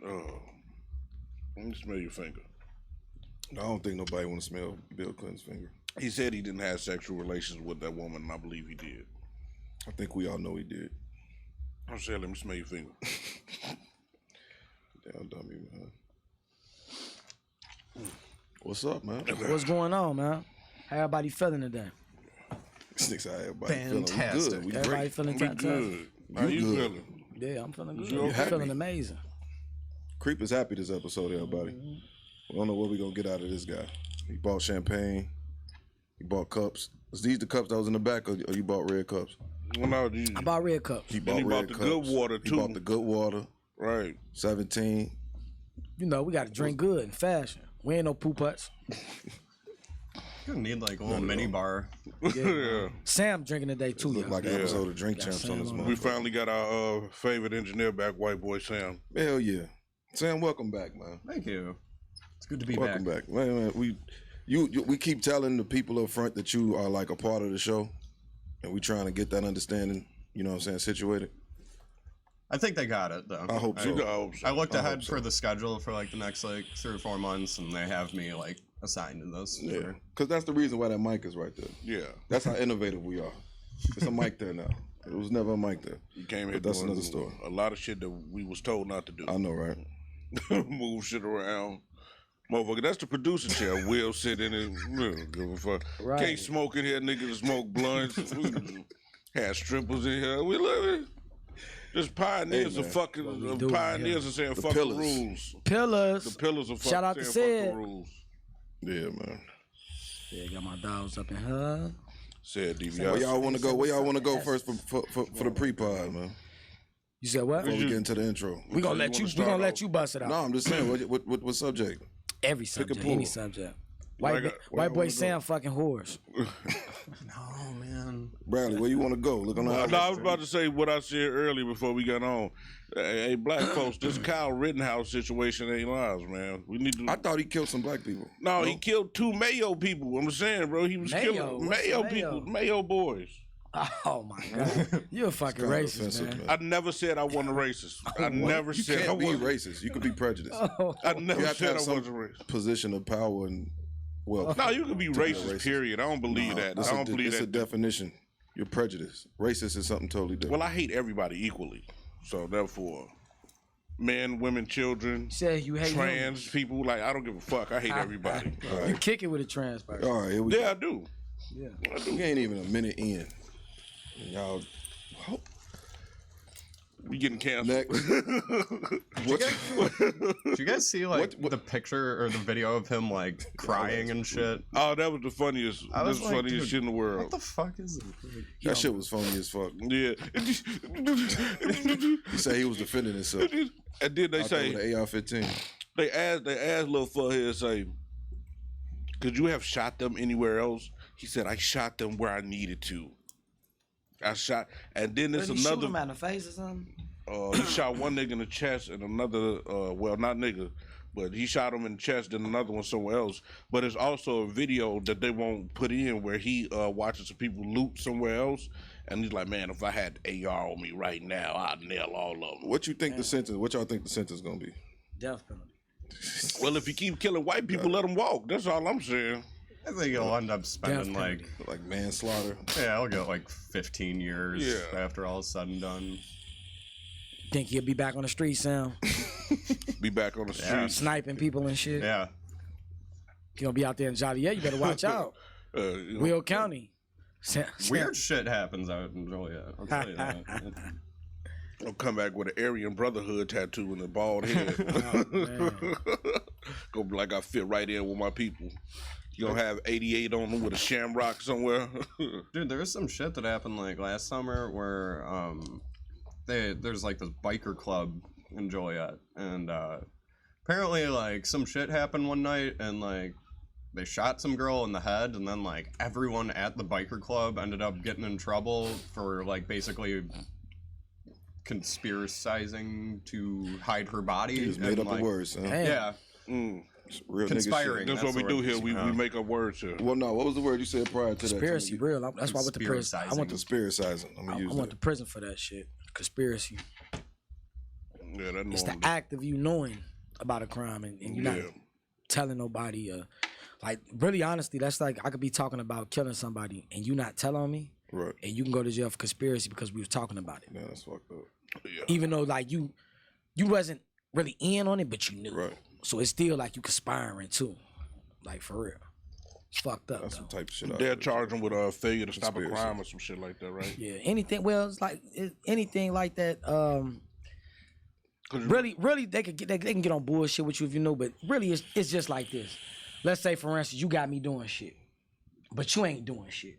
Let me smell your finger. I don't think nobody want to smell Bill Clinton's finger. He said he didn't have sexual relations with that woman, and I believe he did. I think we all know he did. I said, let me smell your finger. Damn dummy, man. What's up, man? What's going on, man? How everybody feeling today? This nigga said everybody Fantastic. feeling good. We Everybody great. feeling We fantastic? good. How you good. feeling? Yeah, I'm feeling good. You I'm happy? feeling amazing. Creep is happy this episode, everybody. We don't know what we gonna get out of this guy. He bought champagne. He bought cups. Was these the cups that was in the back, or you bought red cups? Well, no, these, I bought red cups. He bought he red bought the cups. good water, He too. bought the good water. right. 17. You know, we got to drink good in fashion. We ain't no poo putts. You need like a little mini bar. Yeah. Sam drinking today too, Look y'all. like an episode of Drink Got Champs on this Sam on We motherfucker. finally got our favorite engineer back, white boy Sam. Hell yeah. Sam, welcome back, man. Thank you. It's good to be Welcome back. back. Man, we keep telling the people up front that you are like a part of the show, and we trying to get that understanding, you know what I'm saying, situated. I think they got it though. I hope so. I hope so. I looked I ahead hope so. for the schedule for like the next like 3 or 4 months, and they have me like assigned to this. Yeah, because that's the reason why that mic is right there. Yeah. That's how innovative we are. It's a mic there now. It was never a mic there. He came here But that's doing another story. a lot of shit that we was told not to do. I know, right? Move shit around. Motherfucker, that's the producer chair. Will sit in it. We don't give a fuck. Right. Can't smoke in here, niggas smoke blunts. Had strippers in here. We love it. Just pioneers Hey, of man. fucking we do, pioneers of saying The fuck pillars. the rules. Pillars. The pillars of fucking Shout out to saying fuck Sid. the rules. Yeah, man. Yeah, got my dogs up in her. Said Where DVR. y'all want to go? Where y'all want to go first for the pre-pod, man? You said what? Before we get into the intro. We gonna let you. We gonna let you bust it out. No, I'm just saying. What subject? Every subject, pull. any subject. Like, White boy wanna Sam fucking whores. Oh man. Bradley, where you want to go? Look on the No, I was about to say what I said earlier before we got on. Hey, black folks, this Kyle Rittenhouse situation ain't lies, man. We need to. I thought he killed some black people. No, he killed 2 Mayo people. I'm saying, bro, he was Mayo? killing What's Mayo Mayo? people, Mayo boys. Oh my god, you a fucking Kinda racist, offensive, man. I never said I wasn't a racist. I never You said I can't be wasn't. racist. You could be prejudiced. I You never have to said I have some wasn't racist. position of power and wealth. No, you can be be racist, racist. period. I don't believe that. I don't believe It's a that. definition. You're prejudiced. Racist is something totally different. Well, I hate everybody equally. So therefore, men, women, children, Said you hate trans people, like I don't give a fuck. I hate everybody. him. You kick it with a trans person. All right, here we Yeah, I do. Yeah. go. We ain't even a minute in. And y'all, We getting canceled. next. Did you guys see like What- the picture or the video of him like crying and shit? Oh, that was the funniest. I was That's the like, funniest dude, shit in the world. What the fuck is it? That shit was funny as fuck. Yeah. He said he was defending himself. And then they Out there say with an AR-15. they asked little fuckhead say, could you have shot them anywhere else? He said, I shot them where I needed to. I shot, and then there's Did he shoot another. him in the face or something? He shot one nigga in the chest and another. Well, not nigga, but he shot him in the chest and another one somewhere else. But it's also a video that they won't put in where he watches some people loot somewhere else, and he's like, "Man, if I had AR on me right now, I'd nail all of them." What you think the sentence? What y'all think the sentence gonna be? Death penalty. Well, if you keep killing white people, let them walk. That's all I'm saying. I think he'll end up spending Death like Like manslaughter? I'll get like 15 years Yeah. after all is said and done. Think he'll be back on the street, Sam? Be back on the streets. Sniping people and shit. Yeah. He gonna be out there in Joliet. You better watch out. You know, Will County. Weird shit happens out in Joliet. I'll tell you that. I'll come back with an Aryan Brotherhood tattoo and a bald head. Go be like I fit right in with my people. You gonna have 88 on them with a shamrock somewhere? Dude, there's some shit that happened like last summer where there's like this biker club in Joliet, and apparently like some shit happened one night and like they shot some girl in the head, and then like everyone at the biker club ended up getting in trouble for like basically conspiracizing to hide her body. He just made and, up the words, huh? Damn. Yeah, Real nigga conspiring. shit. That's what we the do word. here. We make up words here. Well, no, what was the word you said prior to that? Conspiracy, real. That's why I went to prison. I went to Conspiracizing. I'm gonna use I went that. to prison for that shit. Conspiracy. Yeah, that It's the normal. act of you knowing about a crime and you're not telling nobody. Like, really, honestly, that's like I could be talking about killing somebody and you not telling me, Right. and you can go to jail for conspiracy because we was talking about it. Yeah, that's fucked up. Yeah. Even though like you wasn't really in on it, but you knew. Right. So it's still like you conspiring too, like for real. It's fucked up. That's Though. some type of shit. They'll charge him with failure to stop a Conspiracy. crime or some shit like that, right? Yeah, anything. Well, it's like anything like that. Really, they can get on bullshit with you if you know. But really, it's just like this. Let's say, for instance, you got me doing shit, but you ain't doing shit.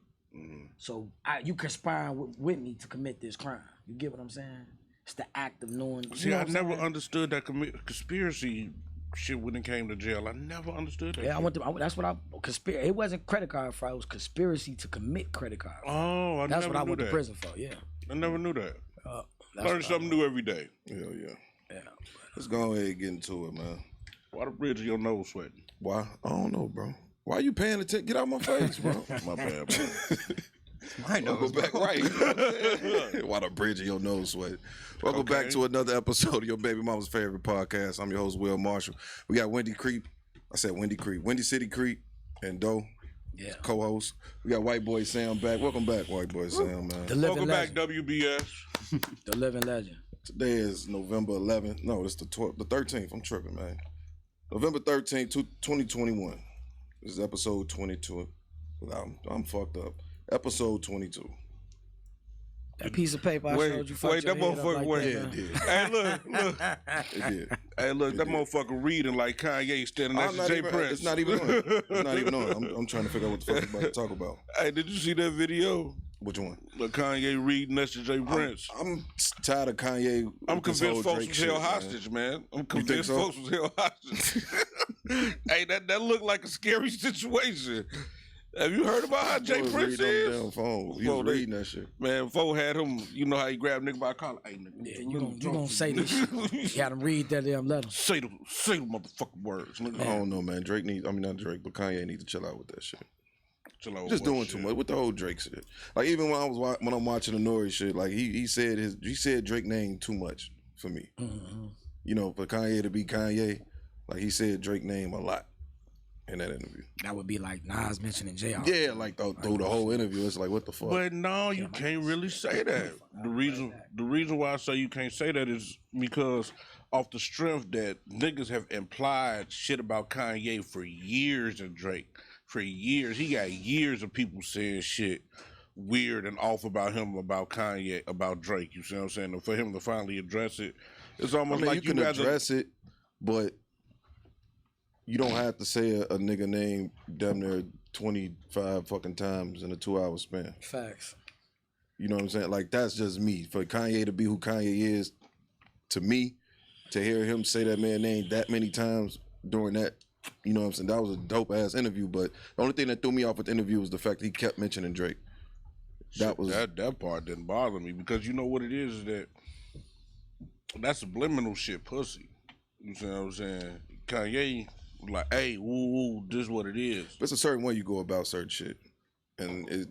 So you conspiring with me to commit this crime. You get what I'm saying? It's the act of knowing. See, I never understood that conspiracy shit when it came to jail. I never understood that. Yeah, shit. that's what I conspiracy. It wasn't credit card fraud. It was conspiracy to commit credit card fraud. Oh, That's never what I knew went that. to prison for. Yeah. I never knew that. That's Learn what something new every day. Yeah. Yeah. Let's go ahead and get into it, man. Why the bridge of your nose sweating? Why? I don't know, bro. Why you paying attention? Get out my face, bro. My bad, bro. I know. Welcome back, right? Why the bridge of your nose sweat? Welcome back to another episode of your baby mama's favorite podcast. I'm your host, Will Marshall. We got Wendy City Creek, and Doe, co-host. We got White Boy Sam back. Welcome back, White Boy Sam, man. The living Welcome legend. back, WBS. The living legend. Today is November 11th. No, it's the 13th. I'm tripping, man. November 13th, 2021. This is episode 22. I'm fucked up. Episode 22. That piece of paper I showed you. Wait, that motherfucker. Wait. Hey, look. It did. Hey, look, that motherfucker reading like Kanye standing next to Jay Prince. It's not even on. It's not even on. I'm trying to figure out what the fuck I'm about to talk about. Hey, did you see that video? Which one? Look, Kanye reading next to Jay Prince. I'm tired of Kanye. I'm convinced folks was held man. hostage, man. I'm convinced so? folks was held hostage. Hey, that looked like a scary situation. Have you heard about how Jay Prince is? On the damn phone. He was reading that shit. Man, Fo had him, you know how he grabbed nigga by the collar. Hey, nigga, Yeah, you gonna say this shit. You got him read that damn letter. Say the motherfucking words. Nigga. I don't know, man. Not Drake, but Kanye needs to chill out with that shit. Chill out Just with doing shit. too much with the whole Drake shit. Like even when I'm watching the Nori shit, like he said Drake name too much for me. Mm-hmm. You know, for Kanye to be Kanye, like he said Drake name a lot in that interview. That would be like Nas mentioning Jay. Yeah, like through the whole interview, it's like what the fuck. But no, you can't really say that. The reason why I say you can't say that is because off the strength that niggas have implied shit about Kanye for years and Drake. For years. He got years of people saying shit weird and off about him, about Kanye, about Drake. You see what I'm saying? And for him to finally address it, it's almost like you can address it, but you don't have to say a nigga name damn near 25 fucking times in a 2-hour span. Facts. You know what I'm saying? Like, that's just me. For Kanye to be who Kanye is, to me, to hear him say that man name that many times during that, you know what I'm saying? That was a dope-ass interview, but the only thing that threw me off with the interview was the fact that he kept mentioning Drake. That part didn't bother me because you know what it is that that's subliminal shit pussy. You see what I'm saying? Kanye like, hey, woo, this is what it is. There's a certain way you go about certain shit. And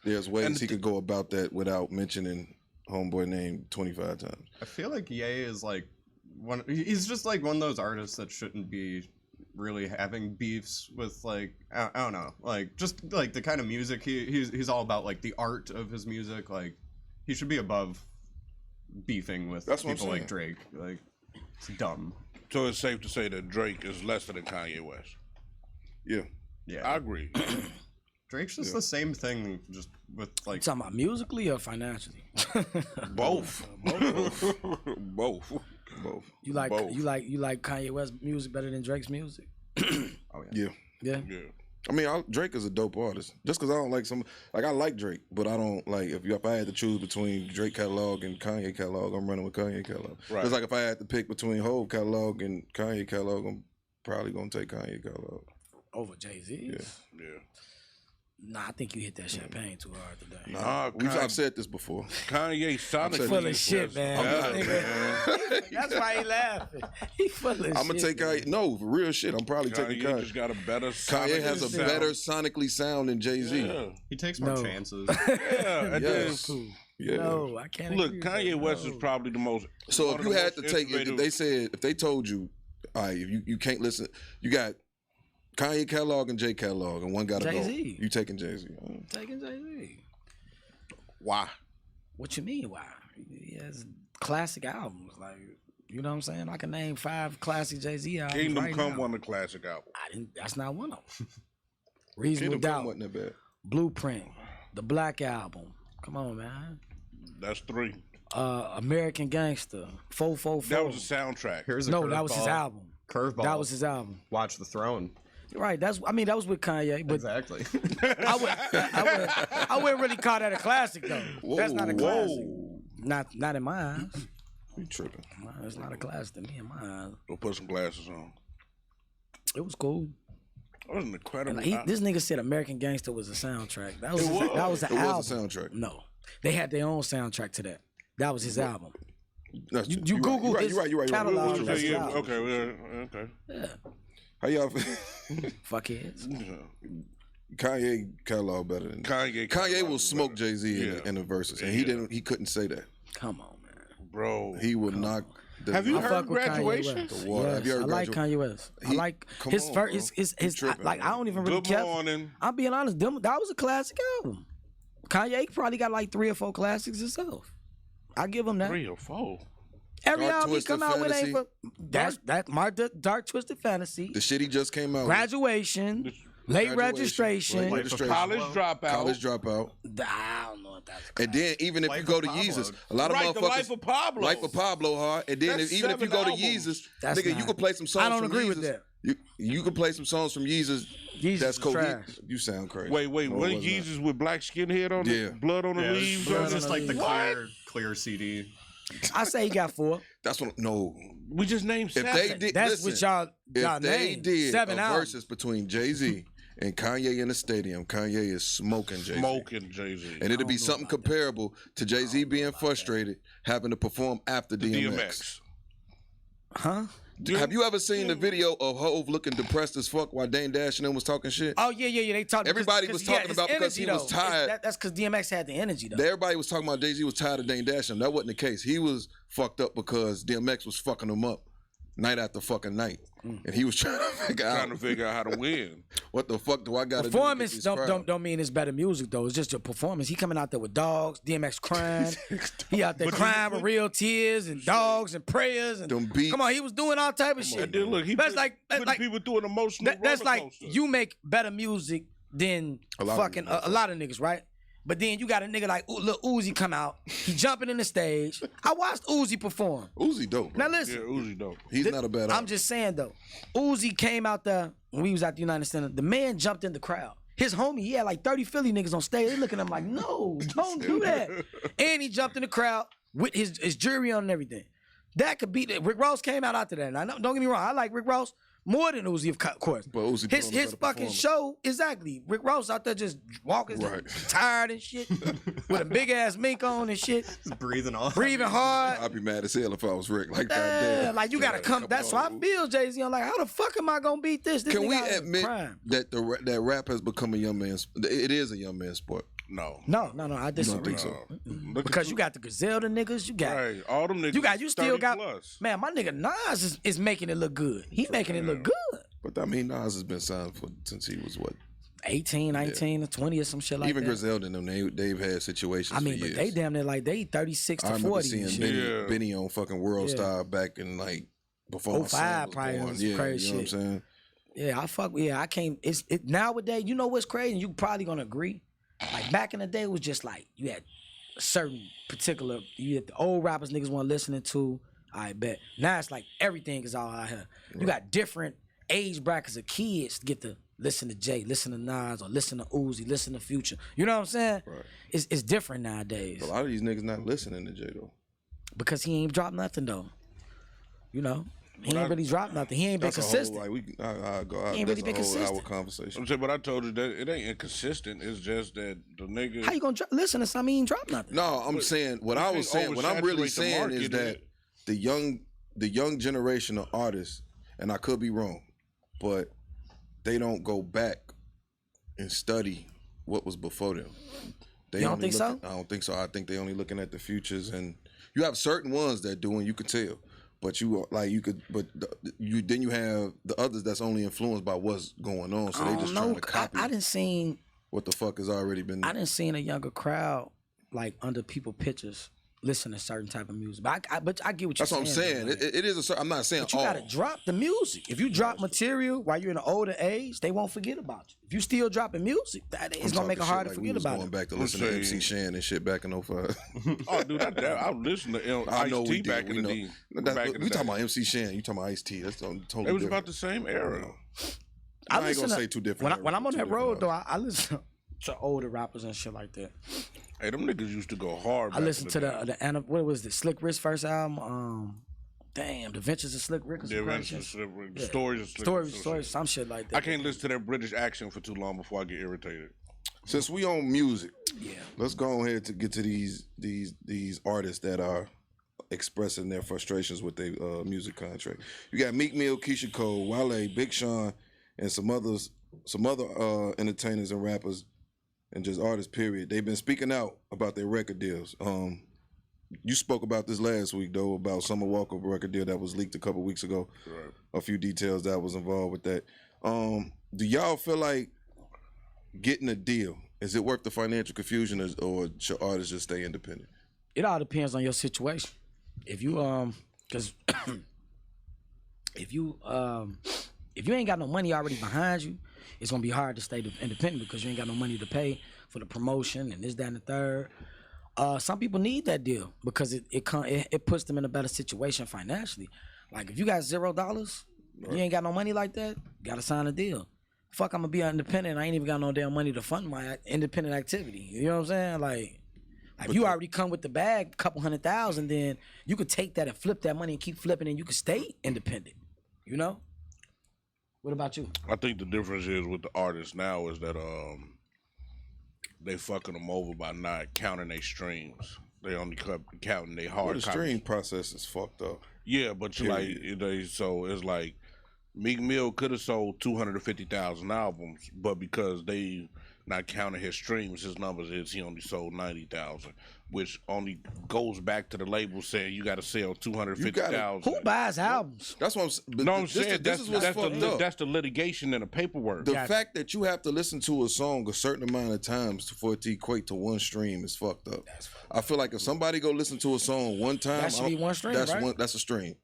there's ways he could go about that without mentioning homeboy name 25 times. I feel like Ye is like he's just like one of those artists that shouldn't be really having beefs with, like, I don't know, like just like the kind of music he's all about, like the art of his music. Like he should be above beefing with people like Drake. Like it's dumb. So it's safe to say that Drake is lesser than Kanye West. Yeah. I agree. Drake's just the same thing, just with like. You talking about musically or financially? Both. Both. You like Kanye West music better than Drake's music? Oh yeah. Yeah. I mean, Drake is a dope artist. Just because I don't like I like Drake, but I don't like if I had to choose between Drake catalog and Kanye catalog, I'm running with Kanye catalog. Right. It's like if I had to pick between Hov catalog and Kanye catalog, I'm probably gonna take Kanye catalog over Jay-Z. Yeah. Nah, I think you hit that champagne too hard today. Nah, I've said this before. Kanye sonically full of shit, man. That's why he laughing. He full of shit. I'm gonna take Kanye. No, for real shit. I'm probably taking Kanye. Just got a better. Kanye has a better sonically sound than Jay-Z. He takes more chances. Yeah, Yes. Yeah. No, I can't. Look, agree with Kanye that. West No. is probably the most. So one if of you the had most to take it, innovative- if they told you, all right, you can't listen, you got Kanye catalog and Jay catalog, and one got to go. Jay-Z. You taking Jay-Z? Taking Jay-Z. Why? What you mean? Why? He has classic albums. Like, you know what I'm saying? I can name 5 classic Jay-Z albums. Kingdom right Come now. won the classic album. I didn't. That's not one of them. Reasonable Kingdom Come Doubt, wasn't that bad. Blueprint, the Black Album. Come on, man. That's 3. American Gangster, 444. That was a soundtrack. Here's a No, that was his curveball. album. Curveball. That was his album. Watch the Throne. Right. That was with Kanye, but Exactly. I wouldn't really call that a classic though. That's not a classic. Not in my eyes. You tripping? It's not a classic to me in my eyes. We'll put some glasses on. It was cool. That was an incredible. And this nigga said American Gangster was a soundtrack. That was It was. that was an It album. was a soundtrack. No, they had their own soundtrack to that. That was his album. That's You you're Google right, his you're right. catalog. You're That's right. his album. Okay. Yeah, How y'all? fuckheads. Kanye catalog better than Kanye will smoke better. Jay-Z Yeah. in the verses, and Yeah. he couldn't say that. Come on, man. bro. He would knock. Have you I heard fuck with Graduation? Kanye West. The water. Yes, Have you heard I like Graduation? Kanye West. I He- like come his on, first. bro. His tripping, I don't even really Good care. morning. I'm being honest. That was a classic album. Kanye probably got like 3 or 4 classics himself. I give him that. 3 or 4. Every Dark album he Twisted come out with ain't Fantasy. for my Dark Twisted Fantasy, The shit he just came out. with. Graduation, Late Graduation, Registration. Late Registration. College Dropout. College Dropout. I don't know if that's a And then even if Life you go of to Pablo. Yeezus, a lot of Right, motherfuckers. the Life of Pablo. Life of Pablo hard. And then That's even if you 7 go to albums. Yeezus, That's nigga, you not- can play some songs I don't from agree Yeezus. with that. You can play some songs from Yeezus. Yeezus That's is coherent. trash. You sound crazy. Wait, No, what it wasn't Yeezus with black skinhead on Yeah. it? Blood on the Yeah, leaves? it's on it? just like the What? clear CD. I say he got 4. That's what. No. We just named If 7. they did, That's listen, what y'all if they named. did 7 a albums. versus between Jay-Z and Kanye in the stadium, Kanye is smoking Jay-Z. Smoking Jay-Z. And it'll be know something about that. comparable to Jay-Z being frustrated, having to perform after DMX. DMX. Huh? Have you ever seen the video of Hove looking depressed as fuck while Dane Dash and them was talking shit? Oh yeah. They talked. Everybody was talking about because he was tired. That's because DMX had the energy though. Everybody was talking about Jay-Z was tired of Dane Dash and that wasn't the case. He was fucked up because DMX was fucking him up night after fucking night. And he was trying to figure Trying to figure out how to win. what the fuck do I got to do? Performance to get this crowd? don't mean it's better music though. It's just your performance. He coming out there with dogs, DMX crying. He out there crying with real tears and dogs and prayers and Them beats. come on, he was doing all type of shit. And then look, he That's putting like people through an emotional that's roller like coaster. you make better music than A lot of fucking niggas. a lot of niggas, right? But then you got a nigga like Lil Uzi come out, he jumping in the stage. I watched Uzi perform. Uzi dope. Bro. Now listen, Yeah, Uzi dope. He's not a bad I'm artist. just saying though, Uzi came out there when we was at the United Center. The man jumped in the crowd. His homie, he had like 30 Philly niggas on stage. They looking at him like, no, don't do that. And he jumped in the crowd with his jury on and everything. That could be Rick Ross came out after that. Now, don't get me wrong, I like Rick Ross more than Uzi, of course. But Uzi put on a his better fucking performance. show, exactly. Rick Ross out there just walking, Right. tired and shit, with a big ass mink on and shit, Just breathing off. breathing hard. I'd be mad as hell if I was Rick. Like Yeah, that. like you gotta come. That's why I feel Jay-Z. I'm like, how the fuck am I gonna beat this? This Can we nigga out here admit crying. that that rap has become a young man's? It is a young man's sport. No. No, I disagree. think so? Look Because at you got the Griselda niggas, you got Right. All them niggas. you still 30 got plus. man. My nigga Nas is making it look good. He making it look good. But I mean, Nas has been signed since he was what? 18, 19, or 20 or some shit like Even that. Griselda and them, they've had situations. I mean, for but years. they damn near like they 36 I to remember 40. seeing and shit. Benny, Yeah. Benny on fucking World Yeah. Star back in like before my 05 son was probably born. was Yeah, crazy you know shit. what I'm saying? Yeah, I can't. It nowadays. You know what's crazy? And you probably gonna agree. Like back in the day, it was just like you had a certain particular. You had the old rappers niggas want listening to. I bet now it's like everything is all out here. You got different age brackets of kids get to listen to Jay, listen to Nas, or listen to Uzi, listen to Future. You know what I'm saying? Right. It's different nowadays A lot of these niggas not listening to Jay though. because he ain't dropped nothing though. You know, he ain't really dropped nothing. He ain't been That's a consistent. whole like I go out. Ain't That's really a been whole consistent. hour conversation. I'm saying, but I told you that it ain't inconsistent. It's just that the nigga. How you gonna listen to something he ain't dropped nothing? No, I'm saying what I was saying. What I'm really oversaturate the saying is market, that the young generation of artists, and I could be wrong, but they don't go back and study what was before them. You don't think so? I don't think so. I think they only looking at the futures, and you have certain ones that do, and you can tell. But you then you have the others that's only influenced by what's going on. So they just trying to copy. I didn't seen what the fuck has already been. I didn't seen a younger crowd like under people pictures listen to certain type of music. But I get what you're saying. That's what I'm saying. Like, it is I'm not saying but you all. gotta drop the music. If you drop material while you're in an older age, they won't forget about you. If you still dropping music, it's gonna make it hard to forget about going it. back to listen to MC Shan and shit back in 05. Oh, dude, I listened to Ice-T back in the day. We talking about MC Shan. You talking about Ice-T. That's totally different. It was about the same era. I ain't gonna say two different. When I'm on that road, though, I listen to older rappers and shit like that. Hey, them niggas used to go hard. I listened to the what was the Slick Rick's first album? The Adventures of Slick Rick. The Adventures of Slick Rick. The Stories of Slick Rick. Stories, some shit like that. I can't listen to that British accent for too long before I get irritated. Since we on music, yeah, let's go ahead to get to these artists that are expressing their frustrations with their music contract. You got Meek Mill, Keisha Cole, Wale, Big Sean, and some other entertainers and rappers and just artists, period. They've been speaking out about their record deals. You spoke about this last week, though, about Summer Walker record deal that was leaked a couple weeks ago. Right. A few details that was involved with that. Do y'all feel like getting a deal, is it worth the financial confusion, or should artists just stay independent? It all depends on your situation. If you because if you ain't got no money already behind you, it's gonna be hard to stay independent because you ain't got no money to pay for the promotion and this, that, and the third. Some people need that deal because it puts them in a better situation financially. Like if you got $0, you ain't got no money like that, gotta sign a deal. Fuck, I'm gonna be independent. I ain't even got no damn money to fund my independent activity. You know what I'm saying? Like if you already come with the bag, couple $100,000, then you could take that and flip that money and keep flipping, and you could stay independent. You know? What about you? I think the difference is with the artists now is that they fucking them over by not counting their streams. They only counting their hard the stream process is fucked up. Yeah, but so it's like Meek Mill could have sold 250,000 albums, but because they not counting his streams, his numbers is he only sold 90,000, which only goes back to the label saying you got to sell 250,000. Who buys albums? That's what I'm saying. No, I'm saying that's the litigation and the paperwork. The fact that you have to listen to a song a certain amount of times for it to equate to one stream is fucked up. I feel like if somebody go listen to a song one time, that should be one stream, right? That's a stream.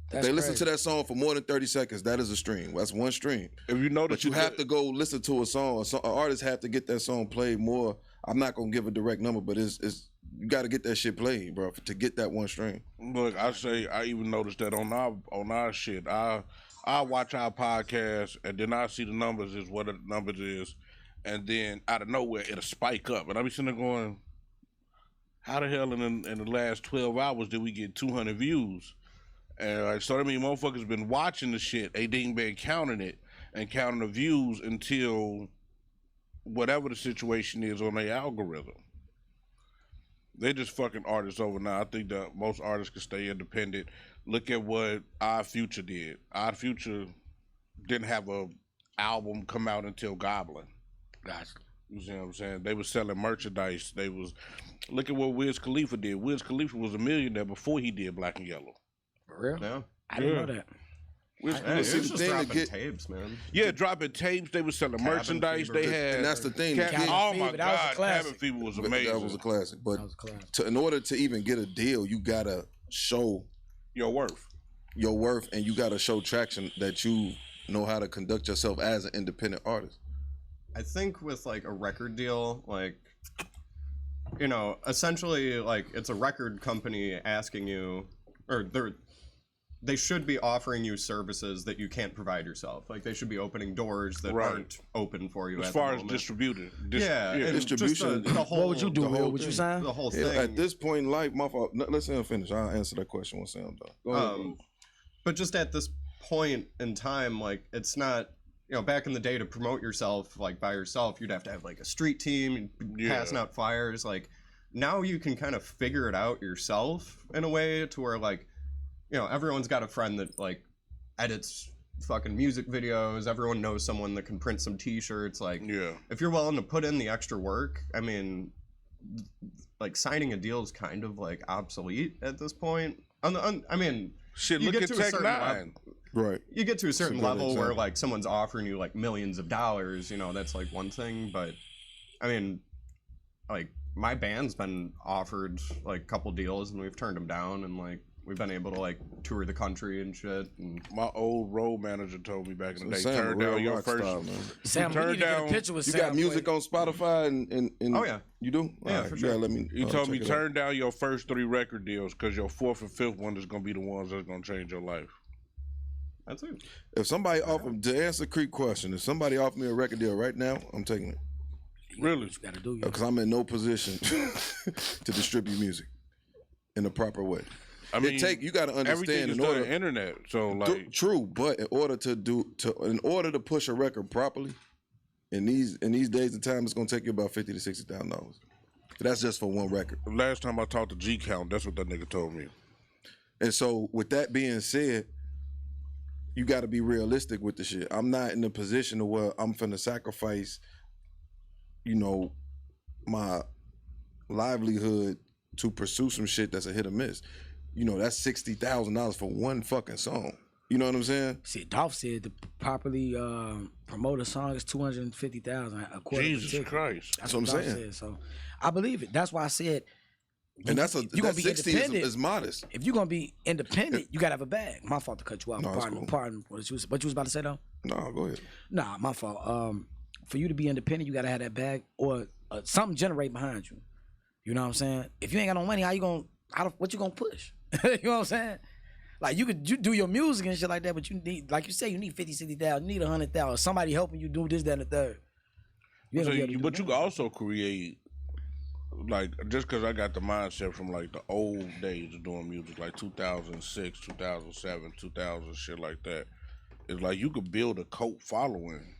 That's they listen to that song for more than 30 seconds. That is a stream. That's one stream. If you know that, but you have to go listen to a song. An artist have to get that song played more. I'm not gonna give a direct number, but it's you got to get that shit played, bro, to get that one stream. Look, I even noticed that on our shit. I watch our podcast and then I see the numbers is what the numbers is, and then out of nowhere it'll spike up, and I be sitting there going, how the hell in the last 12 hours did we get 200 views? And so I mean, motherfuckers been watching the shit. They didn't been counting it and counting the views until whatever the situation is on their algorithm. They just fucking artists over now. I think that most artists can stay independent. Look at what Odd Future did. Odd Future didn't have a album come out until Goblin. Gotcha. You see what I'm saying? They was selling merchandise. Look at what Wiz Khalifa did. Wiz Khalifa was a millionaire before he did Black and Yellow. For real? Yeah. I didn't know that. Just dropping tapes, man. Yeah, dropping tapes. They were selling merchandise. Fever. They had, and that's the thing. Oh my Fever, God, Cabin Fever was amazing. That was a classic. But in order to even get a deal, you gotta show your worth, and you gotta show traction that you know how to conduct yourself as an independent artist. I think with like a record deal, like, you know, essentially like it's a record company asking you, or they should be offering you services that you can't provide yourself. Like they should be opening doors that aren't open for you. As far as distribution. Distribution. The whole, what would you do? Will? Would you sign? The whole thing. At this point in life, my fault. Let's say I'm finished. I'll answer that question once I'm done. Go ahead. But just at this point in time, like it's not, you know, back in the day to promote yourself like by yourself, you'd have to have like a street team, passing out flyers. Like now you can kind of figure it out yourself in a way to where like, you know, everyone's got a friend that like edits fucking music videos. Everyone knows someone that can print some T-shirts. Like, Yeah. if you're willing to put in the extra work, I mean, like signing a deal is kind of like obsolete at this point. I mean, Shit, you look get at to a Tech certain Nine. Right. You get to a certain good level where example. like someone's offering you like millions of dollars, you know, that's like one thing. But I mean, like my band's been offered like a couple deals and we've turned them down, and like we've been able to like tour the country and shit. And My old road manager told me back in the day, Sam, turn a real down your rock first. star, man. Sam, we turn need to get down- a picture with You Sam. got music on Spotify and Oh, yeah. You do? Yeah, All right, for you sure. gotta let me. He told me check it out. turn down your first 3 record deals because your 4th and 5th one is gonna be the ones that's gonna change your life. that's it. If somebody offered to answer Creek question, if somebody offered me a record deal right now, I'm taking it Really? You got to do you. because I'm in no position to distribute music in the proper way. I mean, You got to everything understand is in done order. on the internet. So like, True, but in order to push a record properly, in these days and time, it's gonna take you about $50,000 to $60,000. That's just for one record. last time I talked to G Count, that's what that nigga told me. And so, with that being said, you got to be realistic with the shit. I'm not in a position of where I'm finna sacrifice, my livelihood to pursue some shit that's a hit or miss. That's $60,000 for one fucking song. You know what I'm saying? See, Dolph said to properly promote a song is $250,000 a quarter. Jesus Christ. That's what I'm Dolph saying. said. So I believe it. That's why I said. And that's you gonna be 60 independent. is modest. If you're gonna be independent, you gotta have a bag. My fault to cut you off. No, it's Pardon, cool. pardon. What you was about to say though? No, go ahead. Nah, my fault. For you to be independent, you gotta have that bag or something generate behind you. You know what I'm saying? If you ain't got no money, what you gonna push? You know what I'm saying? Like you do your music and shit like that, but you need, like you say, you need 50, 60,000, you need 100,000. Somebody helping you do this, that, and the third. You ain't So gonna be able to but do you that. can also create, like, just because I got the mindset from like the old days of doing music, like 2006, 2007, 2000, shit like that. It's like you could build a cult following.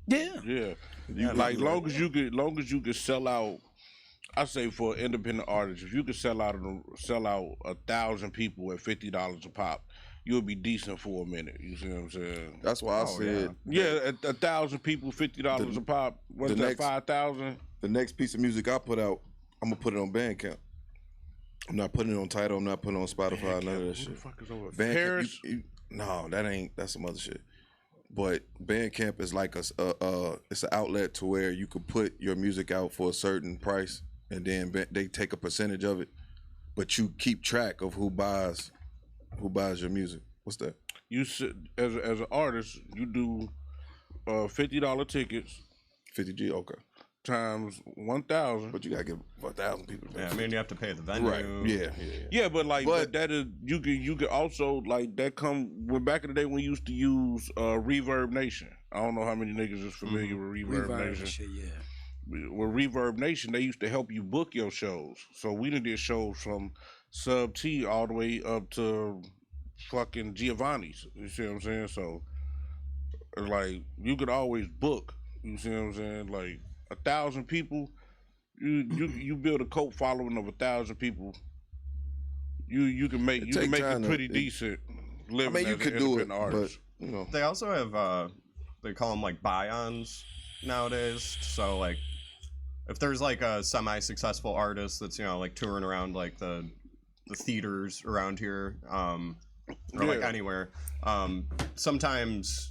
Yeah. Yeah, like long as you could sell out. I say for independent artists, if you could sell out 1,000 people at $50 a pop, you'll be decent for a minute. You see what I'm saying? That's why I said Yeah, at 1,000 people, $50 a pop. What's the that? next- 5,000. the next piece of music I put out, I'm gonna put it on Bandcamp. I'm not putting it on Tidal. I'm not putting it on Spotify. None of that Who the shit. fuck is over? Bandcamp, Paris. no, that's some other shit. But Bandcamp is like it's an outlet to where you could put your music out for a certain price, and then they take a percentage of it, but you keep track of who buys your music. What's that? You should, as an artist, you do $50 tickets 50G, okay. times 1,000. But you gotta get 1,000 people. Yeah, I mean you have to pay the venue. Right? Yeah. Yeah, but like But- that is you could also like that come when back in the day when we used to use Reverb Nation. I don't know how many niggas is familiar with Reverb Revive Nation. and shit, yeah. With Reverb Nation, they used to help you book your shows. So we done did shows from Sub T all the way up to fucking Giovanni's. You see what I'm saying? So like you could always book. You see what I'm saying? Like 1,000 people, you build a cult following of 1,000 people. You can make take it time to- pretty decent living I mean, you as could an do it, independent artist. but They also have they call them like buy-ons nowadays. So like if there's like a semi-successful artist that's like touring around like the theaters around here or like Yeah. anywhere, sometimes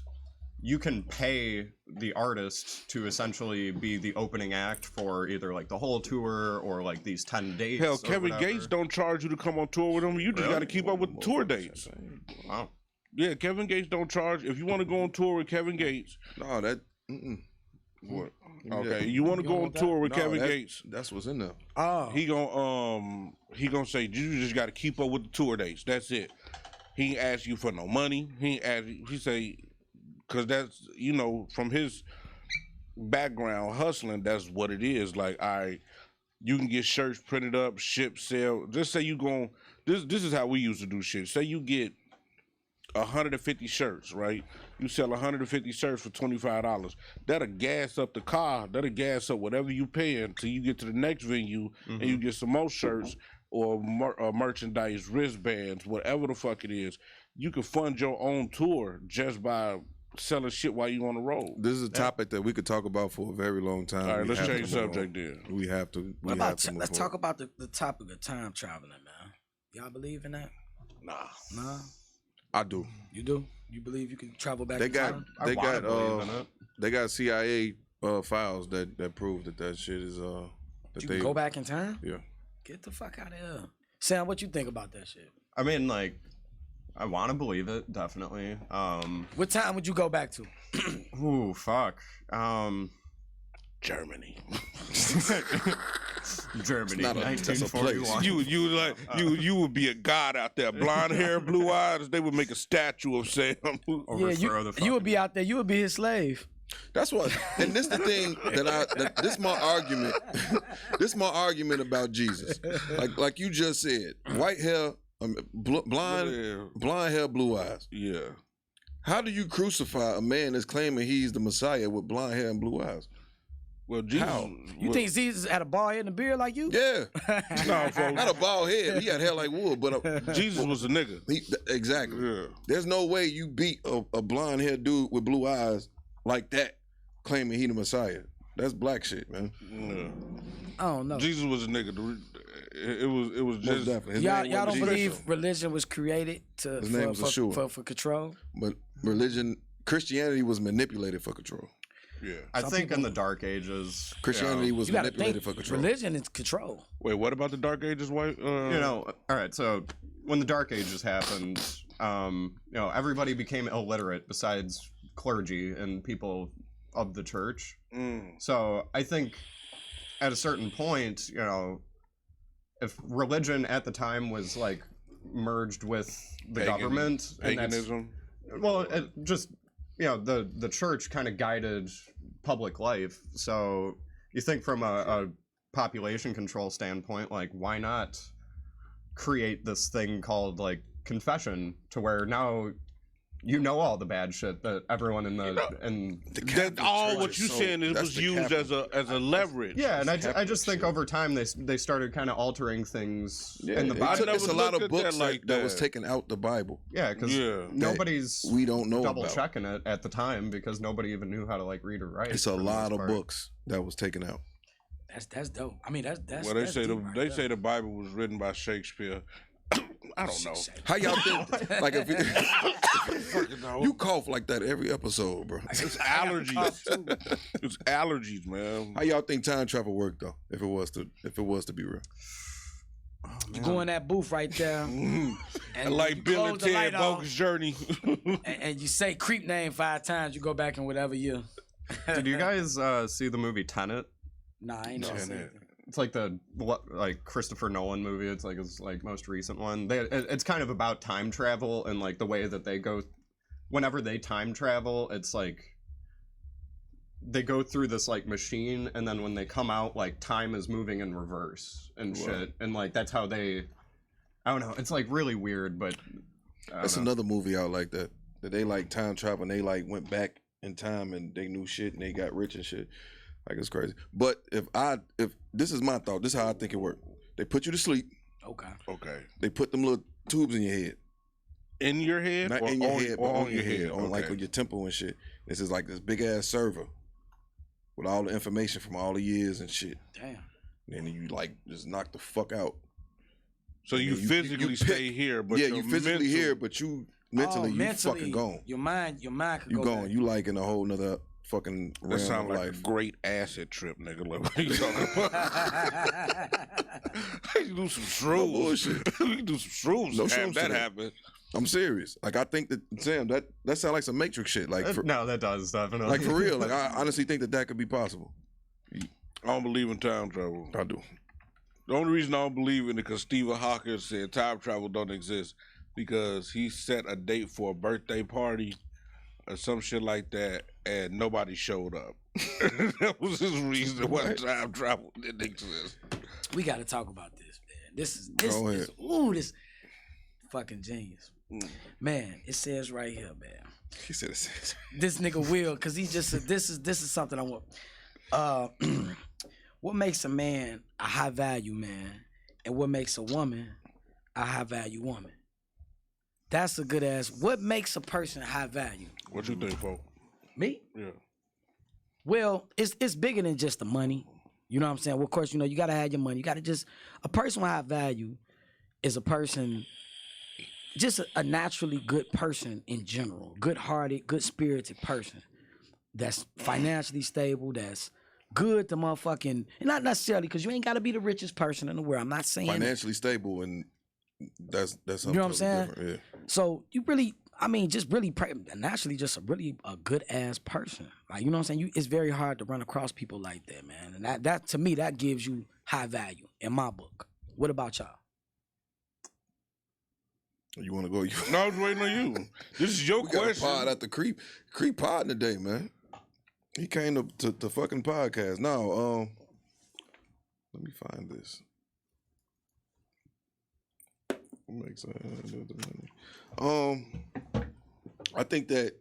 you can pay the artist to essentially be the opening act for either like the whole tour or like these 10 dates. Hell, or Kevin whatever. Gates don't charge you to come on tour with him. You just Really? got to keep up with the tour dates. Wow. Yeah, Kevin Gates don't charge. If you want to go on tour with Kevin Gates, no, that. what? Yeah. Okay, you want to go on tour with No, Kevin that's- Gates? That's what's in there. Oh, He gonna say you just got to keep up with the tour dates. That's it. He ain't ask you for no money. He say because that's from his background hustling. That's what it is. Like you can get shirts printed up, ship, sell. Just say you gon' this is how we used to do shit. Say you get 150 shirts, right? You sell 150 shirts for $25. That'll gas up the car. That'll gas up whatever you paying until you get to the next venue and you get some more shirts. or merchandise, wristbands, whatever the fuck it is. You can fund your own tour just by selling shit while you on the road. This is a topic that we could talk about for a very long time. All right, let's change subject then. We have to. Let's talk about the topic of time traveling, man. Y'all believe in that? Nah. I do. You do? You believe you can travel back? They in got. time? They got CIA files that prove that shit is that you can go back in time? Yeah. Get the fuck out of here, Sam. What you think about that shit? I mean, like, I want to believe it, definitely. What time would you go back to? Ooh, fuck. Germany. Germany, Not a- that's a 1941. You would be a god out there. Blonde hair, blue eyes. They would make a statue of Sam. Overthrow the you would be out there. You would be his slave. That's what, and this the thing this my argument. This my argument about Jesus. Like you just said, white hair, blonde hair, blue eyes. Yeah. How do you crucify a man that's claiming he's the Messiah with blonde hair and blue eyes? Well, Jesus. You think Jesus had a bald head and a beard like you? Yeah, No, folks. not a bald head. He had hair like wood, but Jesus was a nigga. Exactly. Yeah. There's no way you beat a blonde haired dude with blue eyes like that, claiming he the Messiah. That's black shit, man. Yeah. I don't know. Jesus was a nigga. It was Most just. definitely. His Y'all name don't wasn't believe Jesus, religion was created His name was Yeshua. for control? but Christianity was manipulated for control. Yeah. I think in the Dark Ages, Christianity was You gotta manipulated think for control. religion is control. Wait, what about the Dark Ages, white? all right, so when the Dark Ages happened, everybody became illiterate besides clergy and people of the church. So I think at a certain point, if religion at the time was like merged with the government, paganism. well, it just the church kind of guided public life. So you think from a population control standpoint, like why not create this thing called like confession, to where now all the bad shit that everyone in That all what you saying is was used as a leverage. yeah, and I just think over time they started kind of altering things in the It Bible. took- it's a lot of books like that was that. taken out the Bible. Yeah, because nobody's We don't know double about. checking it at the time because nobody even knew how to like read or write. It's a for the lot most of part. books that was taken out. That's dope. I mean, that's Well, they that's say deep right they there. say the Bible was written by Shakespeare. I don't know. How y'all think? Like if you cough like that every episode, bro. It's allergies. It's allergies, man. How y'all think time travel worked though? If it was to be real. You go in that booth right there, And and like you Bill close and the Ted light off, Bogus Journey. and you say creep name 5 times. You go back in whatever year. Did you guys see the movie Tenet? Nah, I ain't never seen it. It's like the Christopher Nolan movie. It's like his most recent one. It's kind of about time travel and like the way that they go. Whenever they time travel, it's like they go through this like machine, and then when they come out, like time is moving in reverse and shit, and like that's how they. I don't know. It's like really weird, but That's another movie out like that. That they like time travel and they like went back in time and they knew shit and they got rich and shit. Like it's crazy. But if this is my thought, this is how I think it worked. They put you to sleep. Okay. They put them little tubes in your head. In your head? Not or in your on, head, but or on your head. On like Okay. on your temple and shit. This is like this big ass server with all the information from all the years and shit. Damn. And then you like just knock the fuck out. So you You physically pick- stay here, but yeah, you're you physically mental. here, but you mentally, you fucking gone. Your mind could You go gone. back. You like in a whole nother fucking That realm sounds of like life. a great acid trip, nigga. Like, what are you talking about? You do some shrooms. No bullshit. You can do some shrooms. No to have shrooms that today. happen. I'm serious. Like I think that Sam, that sounds like some Matrix shit. Like for, no, that does definitely. like for real. Like I honestly think that could be possible. I don't believe in time travel. I do. The only reason I don't believe in it because Stephen Hawking said time travel don't exist because he set a date for a birthday party or some shit like that and nobody showed up. That was his reason why time travel didn't exist. We got to talk about this, man. This Go ahead. this fucking genius. Man, it says right here, man. He said it. This nigga will, cause he just said this is something I want. What makes a man a high value man and what makes a woman a high value woman. That's a good ass. What makes a person high value? What you think, folks? Me? Yeah. Well, it's bigger than just the money. You know what I'm saying? Well, of course, you gotta have your money. You gotta a person with high value is a person, just a naturally good person in general. Good-hearted, good-spirited person. That's financially stable, that's good to motherfucking, and not necessarily, because you ain't gotta be the richest person in the world. I'm not saying financially stable, and that's something you know what I'm saying? different. Yeah. So you really, just really naturally just a good ass person. Like, you know what I'm saying? It's very hard to run across people like that, man. And that to me, that gives you high value in my book. What about y'all? You want to go? No, I was waiting on you. This is your question. Got a pod at the Creep pod today, man. He came to fucking podcast. No, let me find this. What makes I think that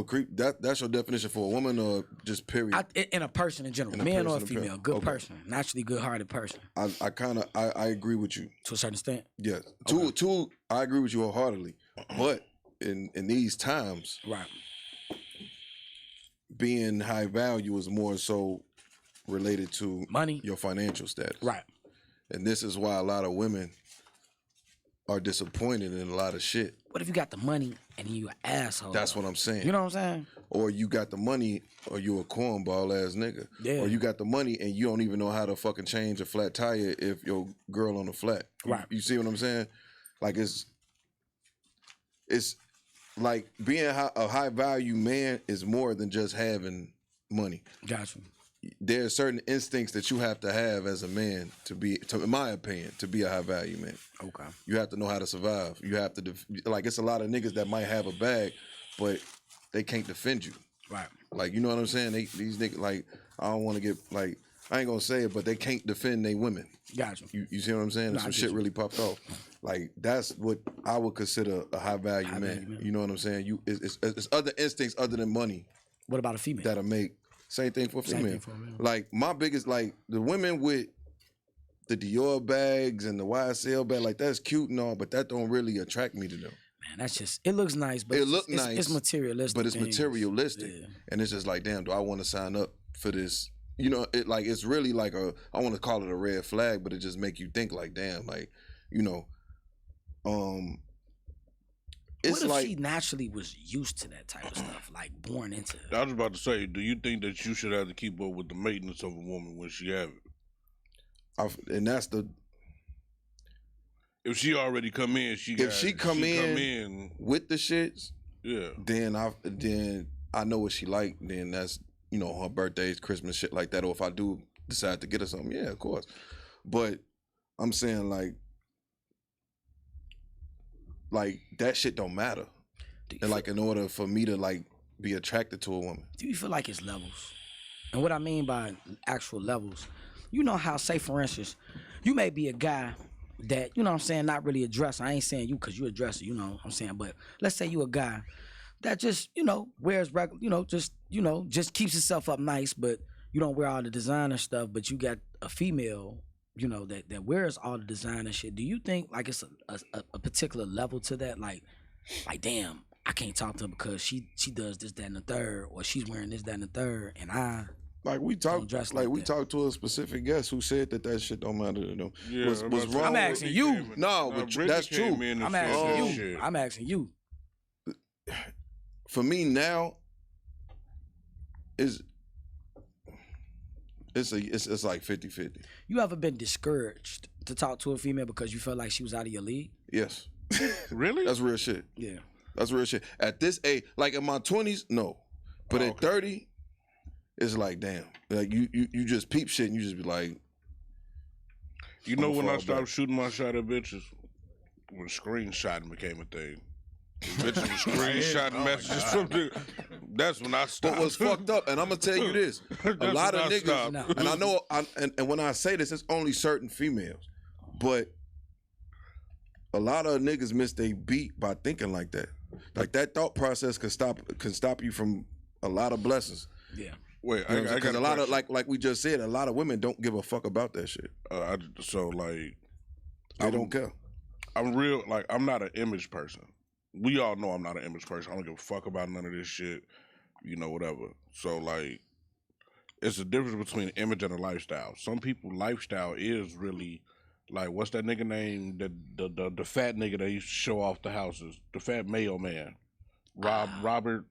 creep that's your definition for a woman, or just period? In a person in general, man or female, good person, naturally good-hearted person. I agree with you to a certain extent. Yes, two. I agree with you wholeheartedly, but in these times, right, being high value is more so related to money, your financial status, right, and this is why a lot of women are disappointed in a lot of shit. What if you got the money and you an asshole? That's what I'm saying. You know what I'm saying? Or you got the money, or you a cornball ass nigga. Yeah. Or you got the money and you don't even know how to fucking change a flat tire if your girl on the flat. Right. You see what I'm saying? Like it's like being a high value man is more than just having money. Gotcha. There are certain instincts that you have to have as a man in my opinion, to be a high value man. Okay. You have to know how to survive. You have to, like, it's a lot of niggas that might have a bag, but they can't defend you. Right. Like, you know what I'm saying? These niggas, like, I don't want to get, like, I ain't gonna say it, but they can't defend they women. Gotcha. You see what I'm saying? No, Some shit really popped off. Like, that's what I would consider a high value man. You know what I'm saying? It's other instincts other than money. What about a female? That'll make. Same thing for a female. Like, my biggest, like, the women with the Dior bags and the YSL bag, like, that's cute and all, but that don't really attract me to them. Man, that's just, it looks nice, but it's materialistic. But it's materialistic. Yeah. And it's just like, damn, do I want to sign up for this? You know, it's really like I want to call it a red flag, but it just make you think like, damn, like, you know, it's what if she naturally was used to that type of stuff, like born into it? I was about to say, do you think that you should have to keep up with the maintenance of a woman when she have it? And that's the. If she already come in, if she come in with the shits, yeah. Then I know what she like. Then that's, you know, her birthdays, Christmas, shit like that. Or if I do decide to get her something, yeah, of course. But I'm saying like that shit don't matter. And like in order for me to like be attracted to a woman. Do you feel like it's levels? And what I mean by actual levels, you know how, say for instance, you may be a guy that, you know what I'm saying, not really a dresser. I ain't saying you because you a dresser, you know what I'm saying, but let's say you a guy that just, you know, wears regular, just keeps himself up nice, but you don't wear all the designer stuff, but you got a female, you know, that wears all the designer shit. Do you think like it's a particular level to that? Like damn, I can't talk to her because she does this, that, and the third, or she's wearing this, that, and the third, and I like we talked talked to a specific guest who said that shit don't matter to them. Yeah, was wrong. I'm asking you. No, but that's true. I'm asking you. I'm asking you. For me now, it's like 50-50. You ever been discouraged to talk to a female because you felt like she was out of your league? Yes. Really? That's real shit. Yeah. That's real shit. At this age, like in my 20s, no. But at 30, it's like, damn. Like you just peep shit and you just be like. You know when I stopped shooting my shot at bitches? When screenshotting became a thing. Bitches were screenshotting messages from the. That's when I stopped. But what's fucked up, and I'm gonna tell you this: a lot of niggas, and I know, and when I say this, it's only certain females, but a lot of niggas miss they beat by thinking like that. Like that thought process can stop you from a lot of blessings. Yeah. Wait, You know I got a lot of like we just said, a lot of women don't give a fuck about that shit. So like, They don't care. I'm real. Like, I'm not an image person. We all know I'm not an image person. I don't give a fuck about none of this shit. You know, whatever. So like, it's a difference between image and a lifestyle. Some people lifestyle is really like, what's that nigga name? The fat nigga that used to show off the houses. The fat Mayo man. Robert.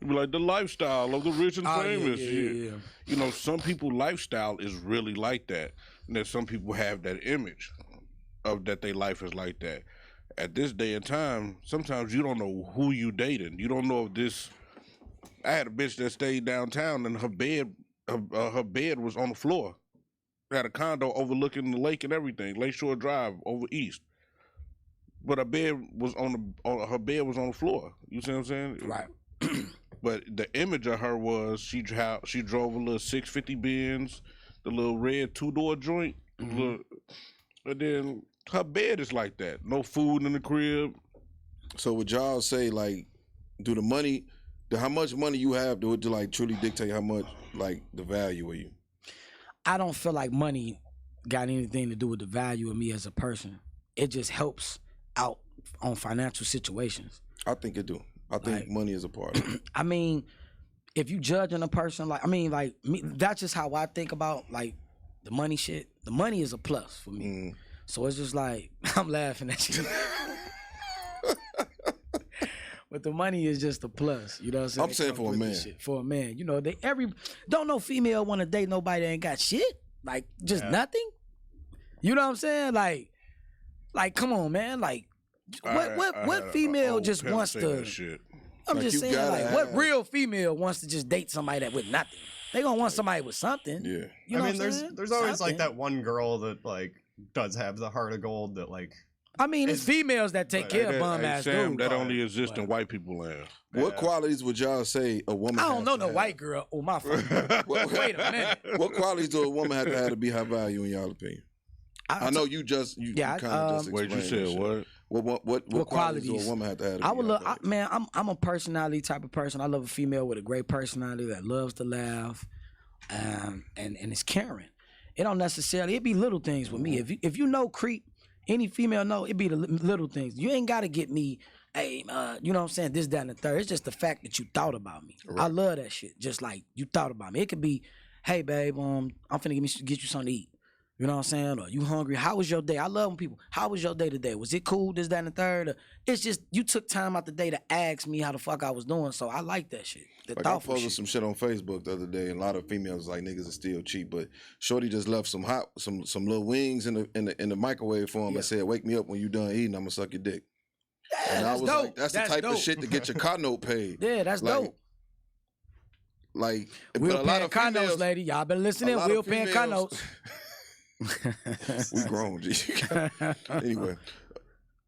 Be like the lifestyle of the rich and famous. Yeah. You know, some people lifestyle is really like that, and then some people have that image of that their life is like that. At this day and time, sometimes you don't know who you dating. You don't know if this. I had a bitch that stayed downtown, and her bed was on the floor. Had a condo overlooking the lake and everything, Lakeshore Drive over east. But her bed was on the floor. You see what I'm saying? Right. But the image of her was she drove a little 650 Benz, the little red 2-door joint, and then her bed is like that. No food in the crib. So would y'all say like, how much money you have do it to like truly dictate how much like the value of you? I don't feel like money got anything to do with the value of me as a person. It just helps out on financial situations. I think it do. I think money is a part of it. I mean, if you judging a person me, that's just how I think about like the money shit. The money is a plus for me. So it's just like, I'm laughing at you. But the money is just a plus, you know what I'm saying? I'm saying for a man. For a man, you know, don't no female want to date nobody that ain't got shit, like just nothing. You know what I'm saying? Like, come on, man. Like, what female just wants to? I'm like, just saying, like, what real female wants to just date somebody that with nothing? They gonna want somebody with something. Yeah. You know there's always like that one girl that like does have the heart of gold that like. I mean, it's females that take care of bum ass dudes. That only exists in white people land. What qualities would y'all say a woman? I don't know no white girl. Oh my fault. Wait a minute. What qualities do a woman have to be high value in y'all opinion? I know you kind of just explained. Wait, you said what? What qualities do a woman have to have? Man, I'm a personality type of person. I love a female with a great personality that loves to laugh, and is caring. It don't necessarily. It be little things with me. If you know creep, any female know it be the little things. You ain't got to get me. Hey, you know what I'm saying? This, that, and the third. It's just the fact that you thought about me. Right. I love that shit. Just like you thought about me. It could be, hey babe, I'm finna get you something to eat. You know what I'm saying? Or you hungry? How was your day? I love when people, how was your day today? Was it cool? This, that, and the third? Or it's just, you took time out the day to ask me how the fuck I was doing. So I like that shit. Like I posted some shit on Facebook the other day, and a lot of females like niggas are still cheap, but Shorty just left some little wings in the microwave for him and said, "Wake me up when you done eating. I'm gonna suck your dick." Yeah, and I was dope. Like, that's the type of shit to get your car note paid. Yeah, that's dope. Like we'll pay car notes, lady. Y'all better listen in. We'll pay car notes. We grown, G. Anyway,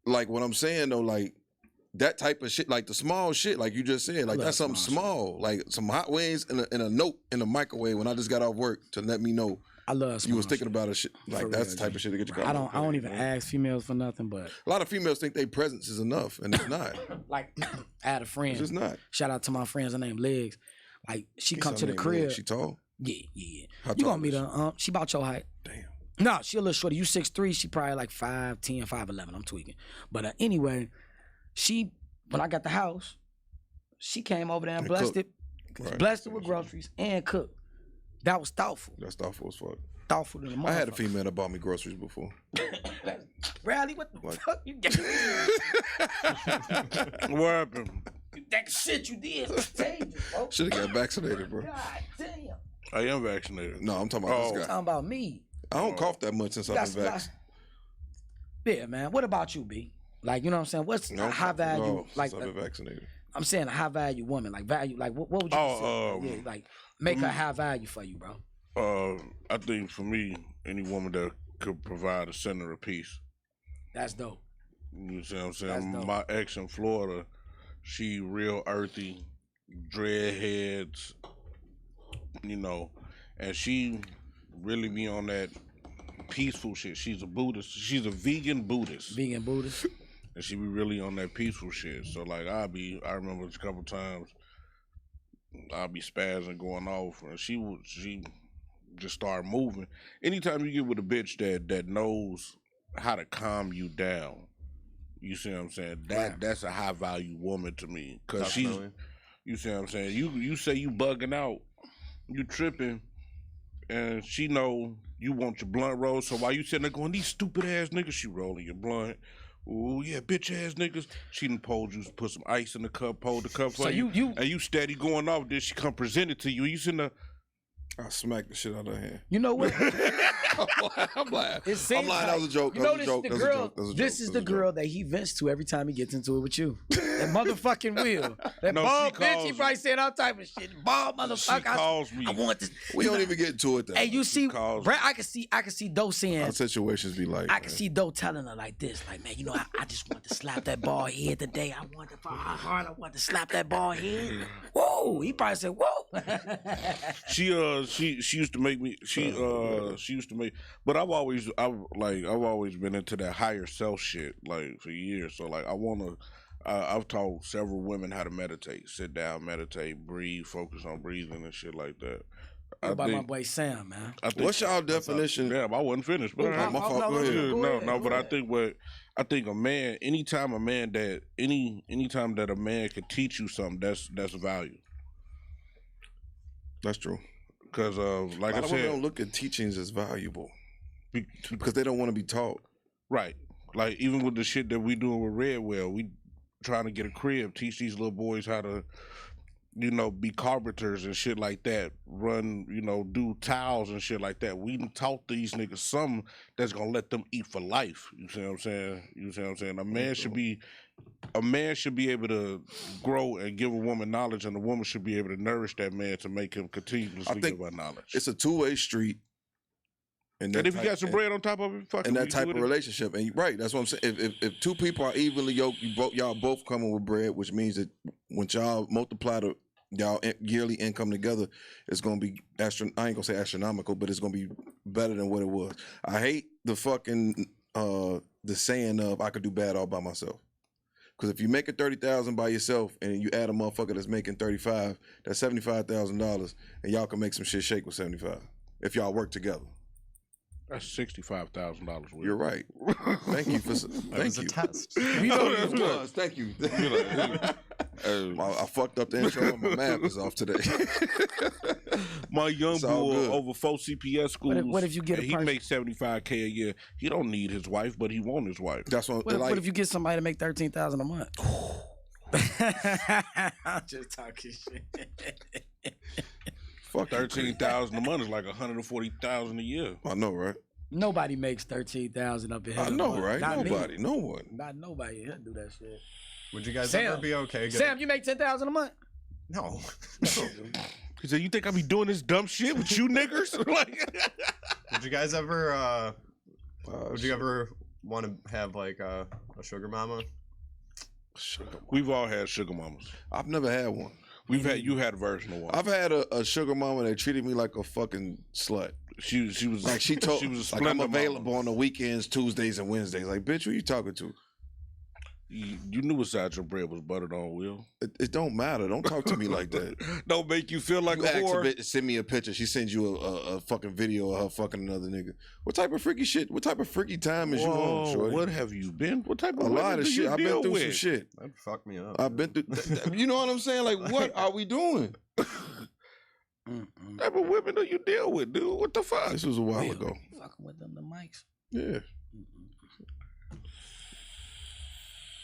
like what I'm saying though, like that type of shit, like the small shit, like you just said, like that's something small, like some hot wings and a note in the microwave when I just got off work to let me know I love you was thinking about a shit. Like that's the type of shit to get your car. I don't even ask females for nothing, but a lot of females think their presence is enough, and it's not. Like I had a friend. It's just not. Shout out to my friends. Her name Legs. Like she come to the crib. She tall. Yeah. You gonna meet her? She about your height. Damn. No, she a little shorter. You 6'3", she probably like 5'10", 5'11". I'm tweaking. But anyway, when I got the house, she came over there and blessed it with groceries and cooked. That was thoughtful. That's thoughtful as fuck. Thoughtful to the motherfucker. I had a female that bought me groceries before. Riley, what the fuck you did? What happened? That shit you did. Should have got vaccinated, bro. God damn. I am vaccinated. No, I'm talking about this guy. I'm talking about me. I don't cough that much since I've been vaccinated. Yeah, man. What about you, B? Like, you know what I'm saying? What's a high value? Like, I've been vaccinated. I'm saying a high value woman. Like value. Like what would you say? Like make her high value for you, bro. I think for me, any woman that could provide a center of peace. That's dope. You see what I'm saying? My ex in Florida, she real earthy, dreadheads, you know, and she really be on that peaceful shit. She's a Buddhist. She's a vegan Buddhist. Vegan Buddhist. And she be really on that peaceful shit. So like I remember a couple times I'll be spazzing, going off, and she just start moving. Anytime you get with a bitch that knows how to calm you down, you see what I'm saying? That's a high value woman to me, cause she's, you see what I'm saying? You say you bugging out, you tripping, and she know you want your blunt rolled. So while you sitting there going, these stupid ass niggas, she rolling your blunt. Ooh, yeah, bitch ass niggas. She done pulled you, put some ice in the cup, pulled the cup for you, and you steady going off. Then she come present it to you. You sitting there. I smacked the shit out of her hand. You know what? I'm lying. It seems I'm lying. That was a joke. You know, this is the girl that he vents to every time he gets into it with you. That motherfucking Will. That bald bitch, he probably saying all type of shit. Bald motherfucker. She calls me. I want this. We don't even get into it. Hey, you see, Brad, I can see Doe saying. Our situations be like. I can see Doe telling her like this, like, man, you know, I just want to slap that bald head today. I want to how hard I want to slap that bald head. Whoa, he probably said, whoa. She used to make me. She used to make. But I've always been into that higher self shit like for years. So like I've taught several women how to meditate, sit down, meditate, breathe, focus on breathing and shit like that. What about my boy Sam, man? What's y'all definition? Yeah, I wasn't finished. But my fault. Go ahead. No, but I think a man, anytime a man can teach you something, that's value. That's true. Because like I said, women don't look at teachings as valuable because they don't want to be taught. Right. Like even with the shit that we doing with Redwell, we trying to get a crib, teach these little boys how to, you know, be carpenters and shit like that, run, you know, do tiles and shit like that. We taught these niggas something that's gonna let them eat for life. You see what I'm saying? A man should be able to grow and give a woman knowledge, and a woman should be able to nourish that man to make him continuously give her knowledge. It's a two-way street. And if you got some bread on top of it, fuck it. And that type of relationship. And right, that's what I'm saying. If two people are evenly yoked, y'all both coming with bread, which means that when y'all multiply y'all yearly income together, it's gonna be I ain't gonna say astronomical, but it's gonna be better than what it was. I hate the fucking the saying of I could do bad all by myself. Because if you make it $30,000 by yourself and you add a motherfucker that's making $35,000, that's $75,000, and y'all can make some shit shake with $75,000 if y'all work together. That's $65,000. You're right. Thank you for thank you. A test. You know it was. Thank you. I fucked up the intro. My math is off today. My young boy over 4 CPS schools. What if you get he makes $75K a year? He don't need his wife, but he want his wife. That's what. What if you get somebody to make $13,000 a month? I'm just talking shit. Fuck, $13,000 a month is like $140,000 a year. I know, right? Nobody makes $13,000 up in here. I know, right? Not nobody, me. no one. Not nobody here do that shit. Would you guys ever be okay? Sam, you make $10,000 a month? No. He said, "You think I be doing this dumb shit with you niggers?" Like, would you guys ever? Would you ever want to have like a sugar mama? We've all had sugar mamas. I've never had one. You had a version of one. I've had a sugar mama that treated me like a fucking slut. She was like she told she was a like I'm available mama on the weekends, Tuesdays and Wednesdays. Like, bitch, who you talking to? You knew what side your bread was buttered on, Will. It don't matter. Don't talk to me like that. Don't make you feel like you a whore. bitch to send me a picture. She sends you a fucking video of her fucking another nigga. What type of freaky shit? What type of freaky time is you on, shorty? What have you been? What type of a lot of shit? I've been through with? some shit. That'd fuck me up. I've been through. You know what I'm saying? Like, what are we doing? What type of women do you deal with, dude? What the fuck? This was a while ago. Fucking with them, the mics. Yeah.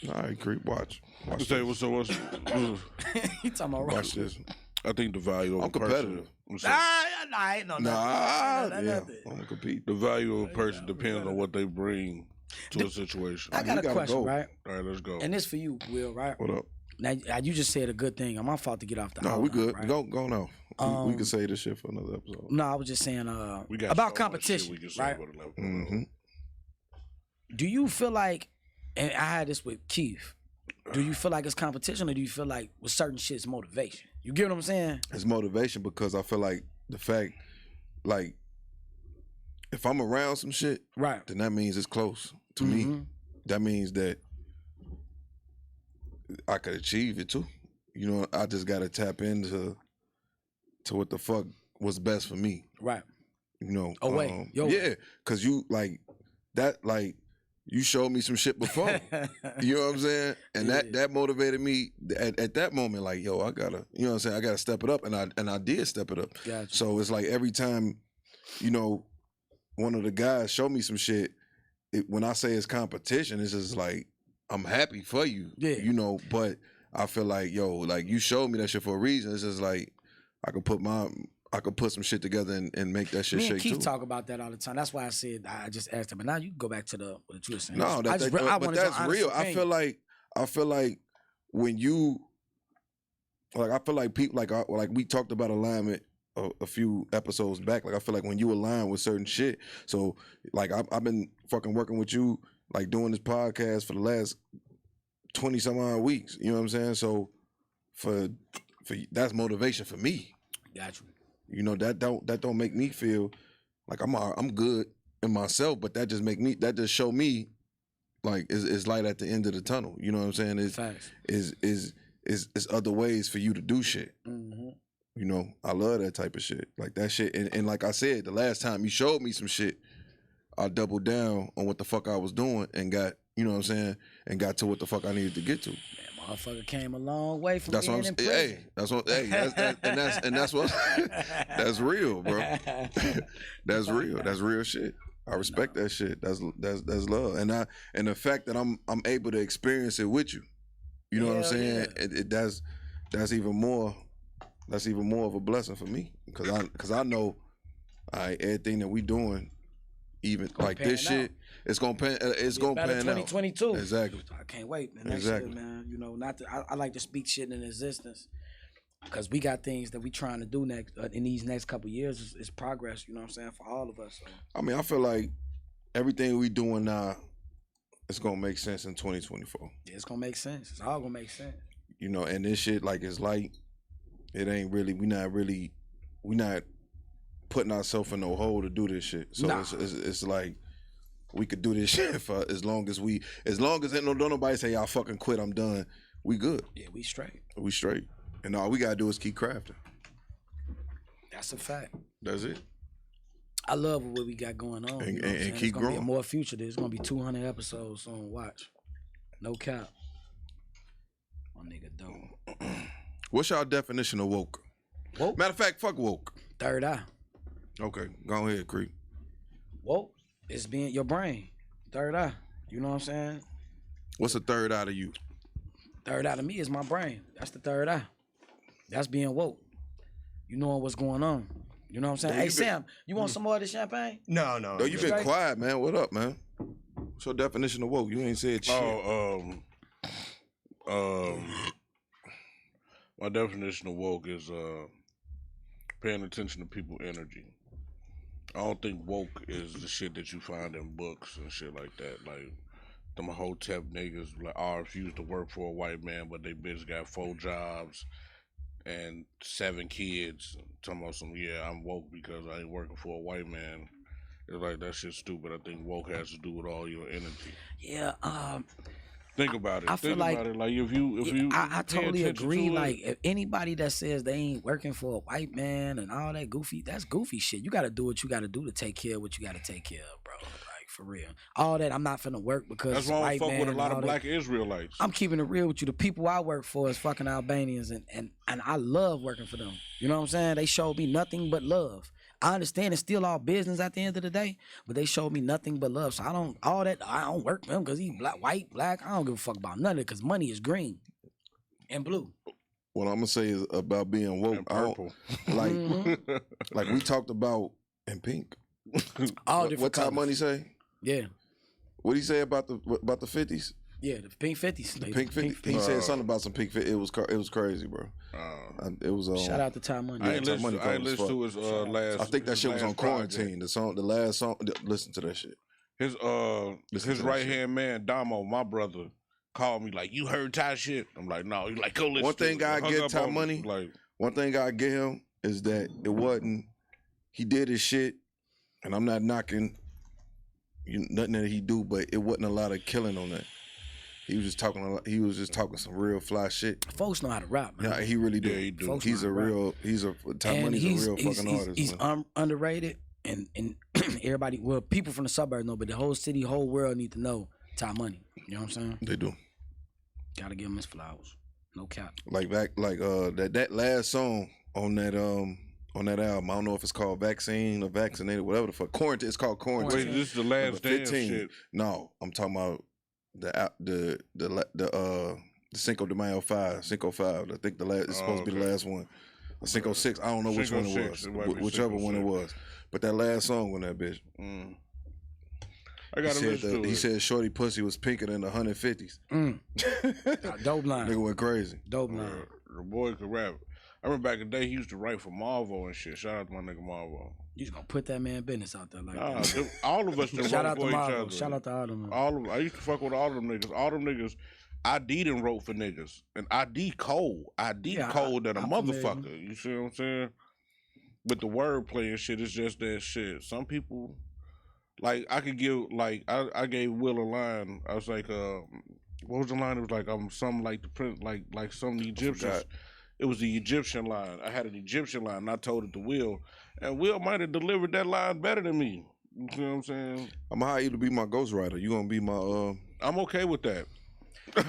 All right, creep. Watch what's He talking about watch this. I think the value of I'm a person. competitive. I ain't no nothing. Yeah, I'm gonna compete. The value of a person depends on what they bring to a situation. I got a question, right? All right, let's go. And this for you, Will, right? What up? Now, you just said a good thing. I'm my fault to get off the. No, we good. Right? Go now. We can say this shit for another episode. No, I was just saying we got about so competition, right? Mm-hmm. Do you feel like, and I had this with Keith, do you feel like it's competition, or do you feel like with certain shit it's motivation? You get what I'm saying? It's motivation because I feel like the fact, like, if I'm around some shit, right, then that means it's close to me. That means that I could achieve it too. You know, I just got to tap into to what the fuck was best for me. Right. You know. Yeah, because you like that like. You showed me some shit before. You know what I'm saying? And that motivated me at that moment, like, yo, I gotta, you know what I'm saying? I gotta step it up. And I did step it up. Gotcha. So it's like every time, you know, one of the guys show me some shit, when I say it's competition, it's just like, I'm happy for you. Yeah. You know, but I feel like, yo, like you showed me that shit for a reason. It's just like I could put some shit together and make that shit shake too. Me and Keith talk about that all the time. That's why I said I just asked him. But now you can go back to what you were saying. No, but that's real. I feel like when you like, I feel like people like we talked about alignment a few episodes back. Like I feel like when you align with certain shit. So like I've been fucking working with you, like doing this podcast for the last 20 some odd weeks. You know what I'm saying? So for that's motivation for me. Got you. You know, that don't make me feel like I'm good in myself, but that just show me like it's light at the end of the tunnel. You know what I'm saying? It's other ways for you to do shit. Mm-hmm. You know, I love that type of shit. Like that shit. And like I said, the last time you showed me some shit, I doubled down on what the fuck I was doing and got, you know what I'm saying, and got to what the fuck I needed to get to. Motherfucker came a long way from that's being what I'm in prison. That's what that's real, bro. That's real. That's real shit. I respect that shit. That's love. And the fact that I'm able to experience it with you. You know what I'm saying? Yeah. That's even more of a blessing for me because I know everything that we doing, even like this shit, it's gonna pan. It's gonna pan out. 2022. Exactly. I can't wait, man. Exactly. Shit, man. You know, I like to speak shit in existence because we got things that we trying to do next in these next couple of years. Is progress. You know what I'm saying, for all of us. So. I mean, I feel like everything we doing now, it's gonna make sense in 2024. Yeah, it's gonna make sense. It's all gonna make sense. You know, and this shit like it's light. It ain't really. We not putting ourselves in no hole to do this shit. So it's like we could do this shit for as long as don't nobody say y'all fucking quit, I'm done. We good. Yeah, we straight. We straight. And all we gotta do is keep crafting. That's a fact. That's it. I love what we got going on. And keep growing. Be more future. There's gonna be 200 episodes soon. Watch. No cap. My nigga dope. What's y'all definition of woke? Woke? Matter of fact, fuck woke. Third eye. Okay, go ahead, Creek. Woke is being your brain. Third eye. You know what I'm saying? What's the third eye to you? Third eye to me is my brain. That's the third eye. That's being woke. You knowing what's going on. You know what I'm saying? Hey, Sam, you want some more of the champagne? No. No, you been quiet, man. What up, man? What's your definition of woke? You ain't said shit. My definition of woke is paying attention to people's energy. I don't think woke is the shit that you find in books and shit like that. Like them hotep niggas, like I refuse to work for a white man, but they bitch got 4 jobs and 7 kids. Talking about some, I'm woke because I ain't working for a white man. It's like that shit's stupid. I think woke has to do with all your energy. Yeah. Think about it. I feel like if you I totally agree. Like if anybody that says they ain't working for a white man and all that goofy, that's goofy shit. You got to do what you got to do to take care of what you got to take care of, bro. Like for real. All that I'm not finna work because that's why I fuck with a lot of black that. Israelites. I'm keeping it real with you. The people I work for is fucking Albanians, and I love working for them. You know what I'm saying? They showed me nothing but love. I understand it's still all business at the end of the day, but they showed me nothing but love. So I don't work for him because he white, black. I don't give a fuck about none of it because money is green and blue. What I'm gonna say is about being woke. And purple. Like we talked about in pink. All different what Top colors. Money say? Yeah. What he say about the 50s? Yeah, the pink 50s. The pink 50s. He said something about some pink 50s. It was crazy, bro. It was shout out to Top Money. I ain't listened to his last. I think that shit was on Quarantine. Project. The last song. Listen to that shit. His right hand man Damo, my brother, called me like, "You heard Ty shit?" I'm like, "No." He's like, "Go listen." One thing I get Top Money. Like, one thing I get him is that it wasn't. He did his shit, and I'm not knocking nothing that he do, but it wasn't a lot of killing on that. He was just talking some real fly shit. Folks know how to rap, man. Yeah, he really do. Yeah, he do. Folks He's know a how to real. rap. Money's a real fucking artist. He's man. underrated, and everybody, well, people from the suburbs know, but the whole city, whole world need to know Ty Money. You know what I'm saying? They do. Gotta give him his flowers. No cap. That last song on that album. I don't know if it's called Vaccine or Vaccinated, whatever the fuck. Quarantine. It's called Quarantine. Wait, this is the last dance 15. shit. No, I'm talking about the Cinco de Mayo 5, Cinco 5. I think it's supposed to be the last one. Or Cinco 6. I don't know which one it was. Whichever one it was. But that last song on that bitch. I gotta listen to it. He said Shorty pussy was pinker than the 150s. Dope line. Nigga went crazy. Dope line. The boy could rap. I remember back in the day he used to write for Marvo and shit. Shout out to my nigga Marvo. You just gonna put that man business out there like that. All of us Shout out wrote to for each Marvo. other. Shout out to all them. I used to fuck with all them niggas. All them niggas. ID done wrote for niggas. And ID cold. Cold than a motherfucker. You see what I'm saying? With the wordplay and shit, it's just that shit. Some people, like, I could give, like, I gave Will a line. I was like, what was the line? It was like, something like the prince, like some Egyptians. It was the Egyptian line. I had an Egyptian line, and I told it to Will. And Will might have delivered that line better than me. You see what I'm saying? I'm gonna hire you to be my ghostwriter. You gonna be my I'm okay with that.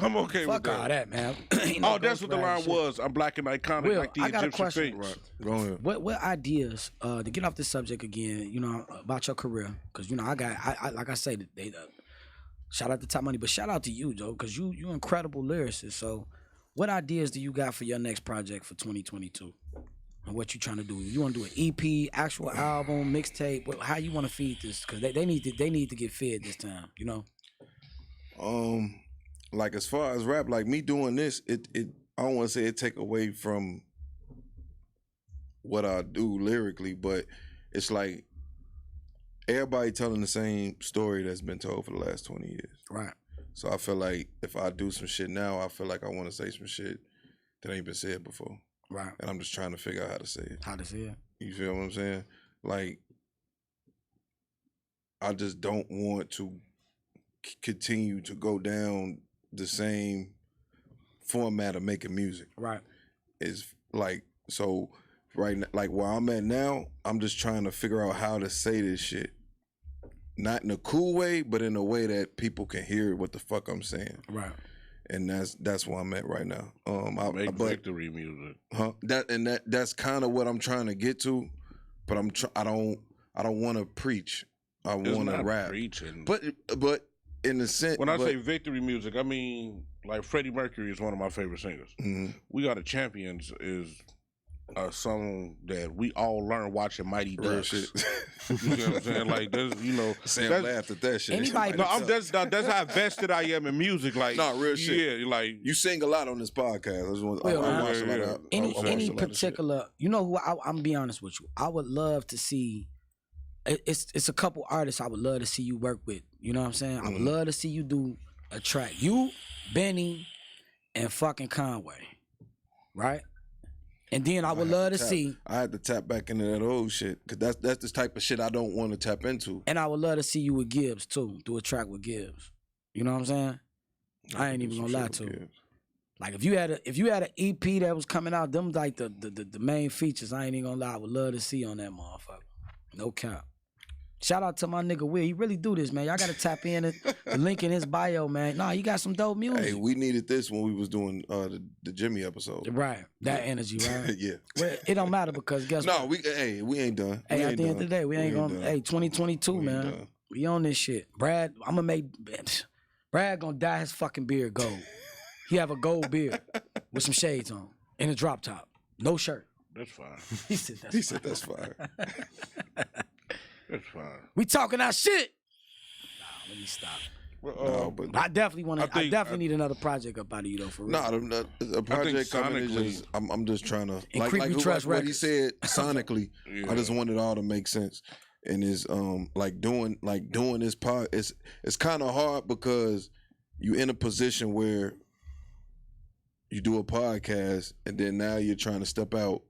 I'm okay with that. Fuck all that, man. Oh, that's what the line was. I'm black and iconic, Will, like the I got a Egyptian question. face. Right. Go ahead. What ideas to get off this subject again? You know, about your career, because you know I like I say, shout out to Top Money, but shout out to you, Joe, because you incredible lyricist. So, what ideas do you got for your next project for 2022? And what you trying to do? You want to do an EP, actual album, mixtape? How you want to feed this? Because they need to get fed this time. You know. Like as far as rap, like me doing this, I don't want to say it take away from what I do lyrically, but it's like everybody telling the same story that's been told for the last 20 years. Right. So I feel like if I do some shit now, I feel like I want to say some shit that ain't been said before. Right. And I'm just trying to figure out how to say it. How to say it. You feel what I'm saying? Like, I just don't want to continue to go down the same format of making music. Right. It's like, so right now, like where I'm at now, I'm just trying to figure out how to say this shit. Not in a cool way, but in a way that people can hear what the fuck I'm saying. Right. And that's where I'm at right now. Make victory music. That's kind of what I'm trying to get to, but I don't want to preach. I want to rap. Preaching. But in the sense, when I say victory music, I mean like Freddie Mercury is one of my favorite singers. Mm-hmm. We Got a Champions is a song that we all learned watching Mighty Ducks. Shit. You know what I'm saying? Like, there's, you know, Sam laughed at that shit. Anybody, no, that's how vested I am in music. Like, no, real shit. Yeah, like you sing a lot on this podcast. I watch a lot of any particular. You know who I'm gonna be honest with you. I would love to see. It's a couple artists I would love to see you work with. You know what I'm saying? I would love to see you do a track. You, Benny, and fucking Conway, right? And then I would love to see. I had to tap back into that old shit because that's the type of shit I don't want to tap into. And I would love to see you with Gibbs too. Do a track with Gibbs. You know what I'm saying? I ain't even gonna lie to you. Like if you had an EP that was coming out, them like the main features. I ain't even gonna lie. I would love to see on that motherfucker. No cap. Shout out to my nigga Will. He really do this, man. Y'all gotta tap in the link in his bio, man. Nah, you got some dope music. Hey, we needed this when we was doing the Jimmy episode. Right. That energy, right? Yeah. Well, it don't matter because guess what? No, we ain't done. Hey, at the end of the day, we ain't gonna. Hey, 2022, man. Done. We on this shit. Brad, I'm gonna make. Brad gonna dye his fucking beard gold. He have a gold beard with some shades on and a drop top, no shirt. that's fine. He said That's fire. That's fine. We talking our shit. Nah, let me stop. No, but I definitely want to. I think- definitely need another project up out of you though, for real. a project coming is sonically- just, I'm just trying to And Creepy Trust what he Records. said sonically. Yeah. I just want it all to make sense. And is like doing this part. It's kind of hard because you in a position where you do a podcast and then now you're trying to step out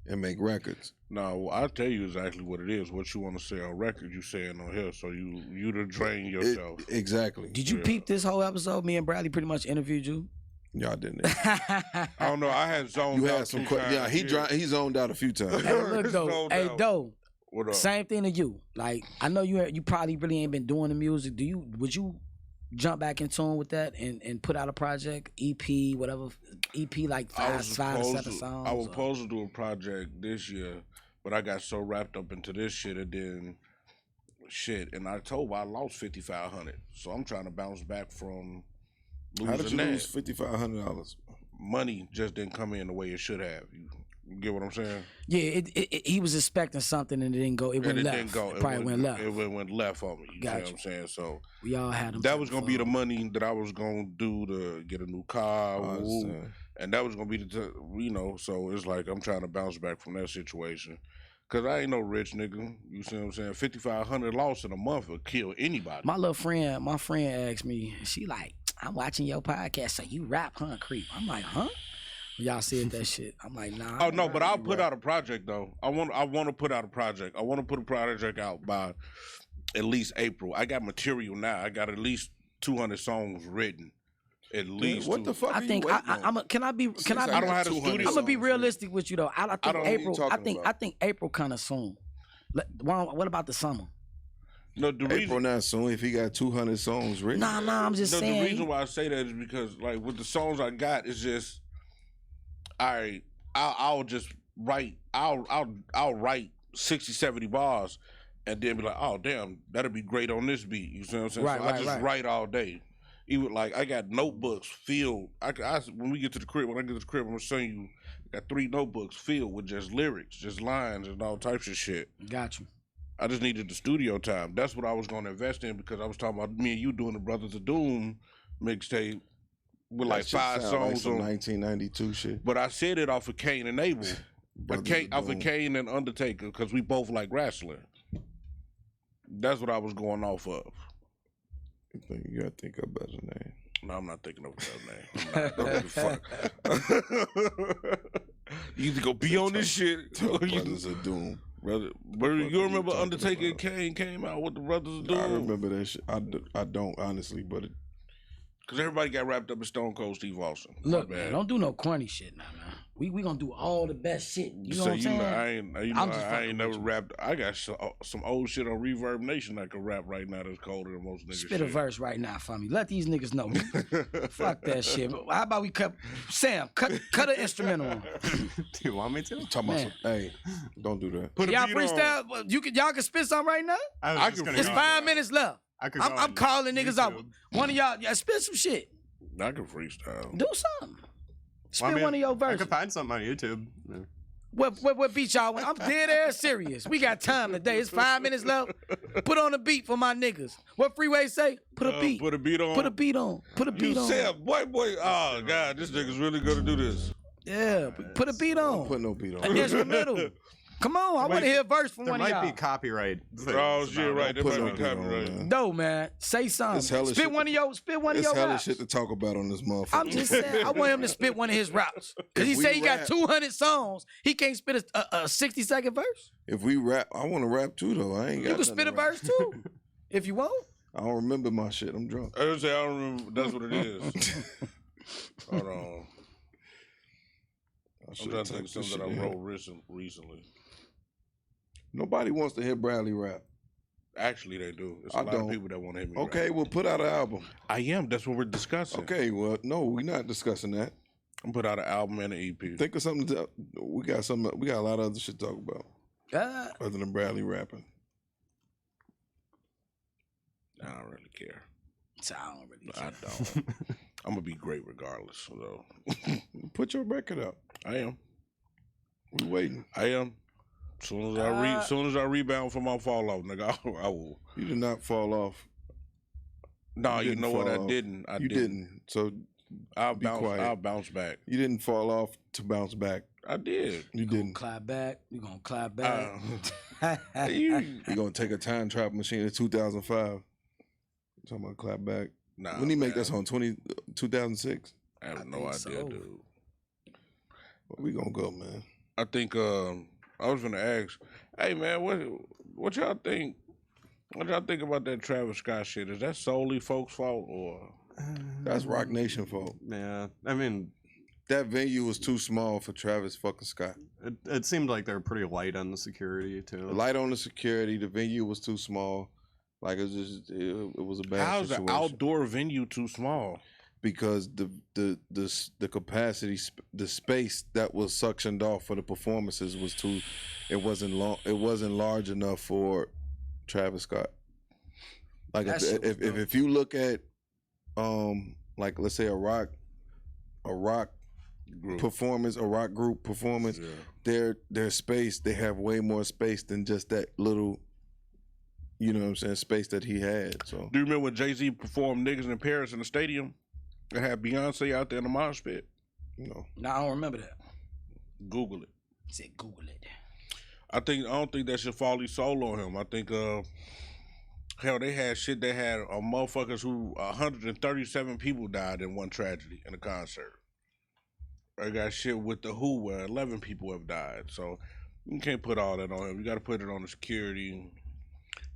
and make records. No, I'll tell you exactly what it is. What you want to say on record, you saying on here. So you to drain yourself. Exactly. Did you peep this whole episode? Me and Bradley pretty much interviewed you. Y'all didn't. I don't know. I had zoned out. Had some yeah, he zoned out a few times. Hey, look though. Hey, though. What up? Same thing to you. Like, I know you probably really ain't been doing the music. Would you jump back in tune with that and put out a project, EP, whatever, EP like five to 7 songs? I was supposed to do a project this year, but I got so wrapped up into this shit and then in October I lost $5,500. So I'm trying to bounce back from losing How did you that. lose $5,500? Money just didn't come in the way it should have. You get what I'm saying? Yeah, he was expecting something and it didn't go. It went left. Didn't go. It probably went left. It went left on me. You know what I'm saying? So we all had them. That was gonna be the money that I was gonna do to get a new car, and that was gonna be So it's like I'm trying to bounce back from that situation. Cause I ain't no rich nigga. You see what I'm saying? 5,500 loss in a month would kill anybody. My friend asked me, she like, I'm watching your podcast, so you rap, huh, Creep? I'm like, huh? Y'all said that shit. I'm like, nah. Oh no, but I'll put out a project though. I want to put out a project. I want to put a project out by at least April. I got material now. I got at least 200 songs written. At least. What the fuck? I think I don't have the studio. I'm gonna be realistic with you though. I think April. I think April kind of soon. What about the summer? No, April not soon. If he got 200 songs written. Nah. I'm just saying. The reason why I say that is because like with the songs I got, it's just, I'll just write. I'll write 60, 70 bars, and then be like, oh damn, that'll be great on this beat. You see what I'm saying? I just write all day. Even like I got notebooks filled. When I get to the crib, I'm gonna show you. I got 3 notebooks filled with just lyrics, just lines, and all types of shit. Got you. I just needed the studio time. That's what I was gonna invest in because I was talking about me and you doing the Brothers of Doom mixtape with like 5 songs like on 1992 shit. But I said it off of Kane and Abel, off of Kane and Undertaker because we both like wrestling. That's what I was going off of. You gotta think of a better name. No, I'm not thinking of a better name. Fuck. You either go be on this shit. Brothers of Doom. Brother, you remember Undertaker and Kane came out with the Brothers of Doom? I remember that shit. I don't honestly, but because everybody got wrapped up in Stone Cold Steve Austin. Look, man, don't do no corny shit now, man. We gonna do all the best shit. You know what I'm saying? I ain't never rapped. I got some old shit on Reverb Nation I can rap right now that's colder than most niggas. Spit a verse right now for me. Let these niggas know. Fuck that shit. How about we cut an instrumental on? Do you want me to? Hey, don't do that. Y'all freestyle. Y'all can spit something right now. It's 5 minutes left. I'm calling niggas out. One of y'all spit some shit. I can freestyle. Do something. Spit one of your verses. I could find something on YouTube. Yeah. What beat y'all want? I'm dead ass serious. We got time today. It's 5 minutes left. Put on a beat for my niggas. What Freeway say? Put a beat. Put a beat on. Put a beat on. Put a beat on. Said, boy. Oh God, this nigga's really gonna do this. Yeah, put a beat on. Put no beat on. An instrumental. Come on, I want to hear a verse from one of y'all. There might be copyright. Oh shit, right. There might be copyright. No, man. Say something. Spit one of your raps. It's hella shit to talk about on this motherfucker. I'm just saying, I want him to spit one of his raps. Because he say he got 200 songs. He can't spit a 60-second verse? If we rap, I want to rap too, though. I ain't got. You can spit a verse too, if you want. I don't remember my shit. I'm drunk. I don't remember. That's what it is. Hold on. I'm trying to think of something that I wrote recently. Nobody wants to hear Bradley rap. Actually, they do. There's a lot of people that want to hear me rap. Okay, well, put out an album. I am. That's what we're discussing. Okay, well, no, we're not discussing that. I'm put out an album and an EP. Think of something. We got a lot of other shit to talk about. Other than Bradley rapping. I don't really care. I don't really care. I don't. I'm gonna be great regardless. So. Put your record up. I am. We waiting. I am. Soon as I rebound from my fall off, nigga, I will. You did not fall off. No, you know what? I didn't. You didn't. So I'll bounce back. You didn't fall off to bounce back. I did. You didn't. Clap back. You gonna clap back. You gonna take a time travel machine in 2005. Talking about clap back. Nah. When he make that song? 2006? I have no idea, dude. Where we gonna go, man? I think I was gonna ask, hey man, what y'all think? What y'all think about that Travis Scott shit? Is that solely folks' fault or That's Rock Nation fault. Yeah, I mean, That venue was too small for Travis fucking Scott. it seemed like they were pretty light on the security too. Light on the security. The venue was too small. Like it was just it was a bad how's situation. the outdoor venue too small? Because the capacity, the space that was suctioned off for the performances was too. It wasn't long. It wasn't large enough for Travis Scott. Like if you look at like let's say a rock Group. performance, a rock group performance, their space, they have way more space than just that little, you know what I'm saying, space that he had. So Do you remember when Jay-Z performed Niggas in Paris in the stadium? They had Beyonce out there in the mosh pit. No, I don't remember that. Google it. He said Google it. I don't think that should fall his soul on him. I think hell, they had shit. They had motherfuckers who 137 people died in one tragedy in a concert. I got shit with the Who where 11 people have died. So you can't put all that on him. You got to put it on the security.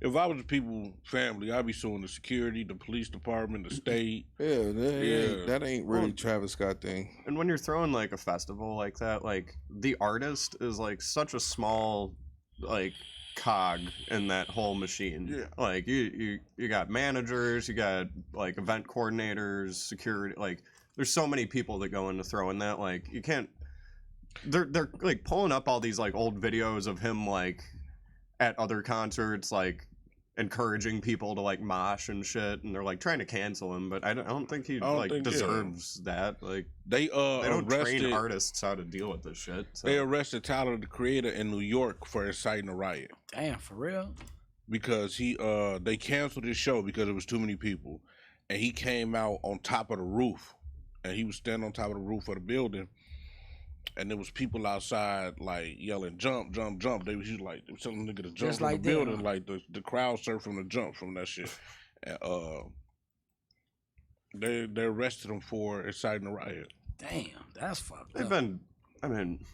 If I was the people family, I'd be suing the security, the police department, the state. that ain't really Travis Scott thing. And when you're throwing like a festival like that, like the artist is like such a small like cog in that whole machine. Yeah. Like you got managers, you got like event coordinators, security, like there's so many people that go into throwing that. Like you can't they're like pulling up all these like old videos of him like at other concerts, like encouraging people to like mosh and shit, and they're like trying to cancel him, but I don't think he deserves that. Like They don't arrested train artists how to deal with this shit. So. They arrested Tyler the Creator in New York for inciting a riot Damn, for real? because they canceled his show because it was too many people, and he came out on top of the roof, and he was standing on top of the roof of the building. And there was people outside like yelling, "Jump, jump, jump!" They was like, they was telling the nigga to jump Just from like the that, building, huh? like the crowd surfing the jump from that shit. And they arrested him for inciting a riot. Damn, that's fucked They've up. been, I mean,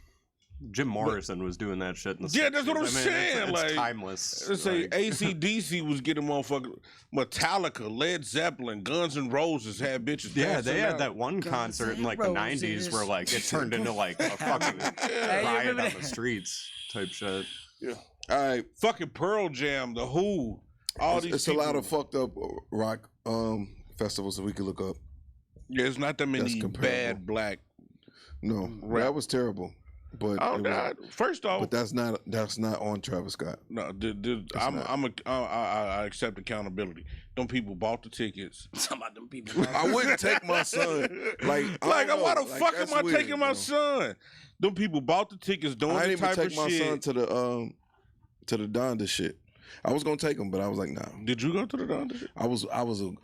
Jim Morrison was doing that shit in the 60s. Yeah, that's what I'm I mean, saying. It's like, timeless. Let's say Like, AC/DC was getting motherfuckers. Metallica, Led Zeppelin, Guns N' Roses had bitches. yeah, passing they had out. that one Guns concert in N' like the Roses. 90s where like it turned into like a fucking riot remember on that? the streets type shit. Yeah. All right, Fucking Pearl Jam, The Who, all these. it's a lot of fucked up rock festivals that we could look up. Yeah, it's not that many That's comparable. bad black. No, Rap. that was terrible. But First off, but that's not on Travis Scott. no, not. I accept accountability. Them people bought the tickets. Some of them people. I wouldn't take my son. Like why the like, fuck that's am I weird, taking my bro. son? Them people bought the tickets, doing I the didn't even type take of my shit. son to the Donda shit. I was gonna take him, but I was like, nah. Did you go to the Donda shit? I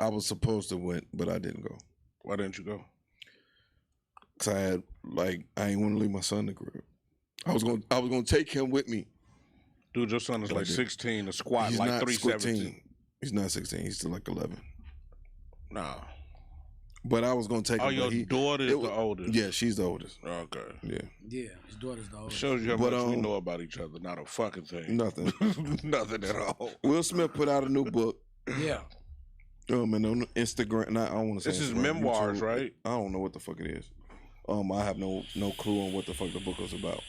was supposed to win, but I didn't go. Why didn't you go? Cause I ain't want to leave my son in the crib. I was gonna take him with me. Dude, your son is like 16, a squat He's like not 317. 16. He's not 16. He's still like 11. Nah. But I was gonna take Oh, him. your but daughter is it the was- oldest. Yeah, she's the oldest. Okay. Yeah, Yeah, his daughter's the oldest. Shows you how But, much we know about each other. Not a fucking thing. nothing. Nothing at all. Will Smith put out a new book. Yeah. And on Instagram. I don't want to say This is Instagram, memoirs, YouTube. right? I don't know what the fuck it is. I have no clue on what the fuck the book was about.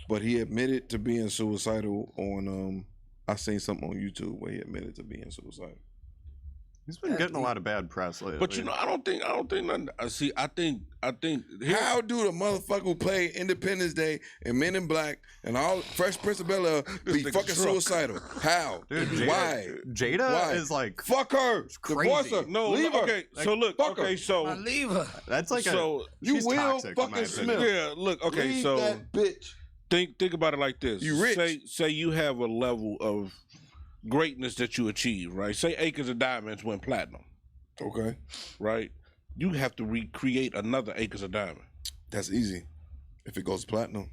But he admitted to being suicidal on I seen something on YouTube where he admitted to being suicidal. He's been getting a lot of bad press lately. But you know, I don't think nothing. See, I think. How do the motherfucker who played Independence Day and Men in Black and all Fresh Prince of Bel-Air be nigga fucking drunk. suicidal? How? Dude, Why? Jada Why? is like, Fuck her. crazy. Divorce her. No, Leave her. okay. So look, fuck her. okay, so I leave her. that's like So, you she's will toxic, in my fucking opinion. Smith. yeah, look, okay, Leave so that bitch. think about it like this. You rich. Say you have a level of greatness that you achieve, right? Say Acres of Diamonds went platinum, Okay. right? You have to recreate another Acres of Diamond. That's easy. If it goes platinum.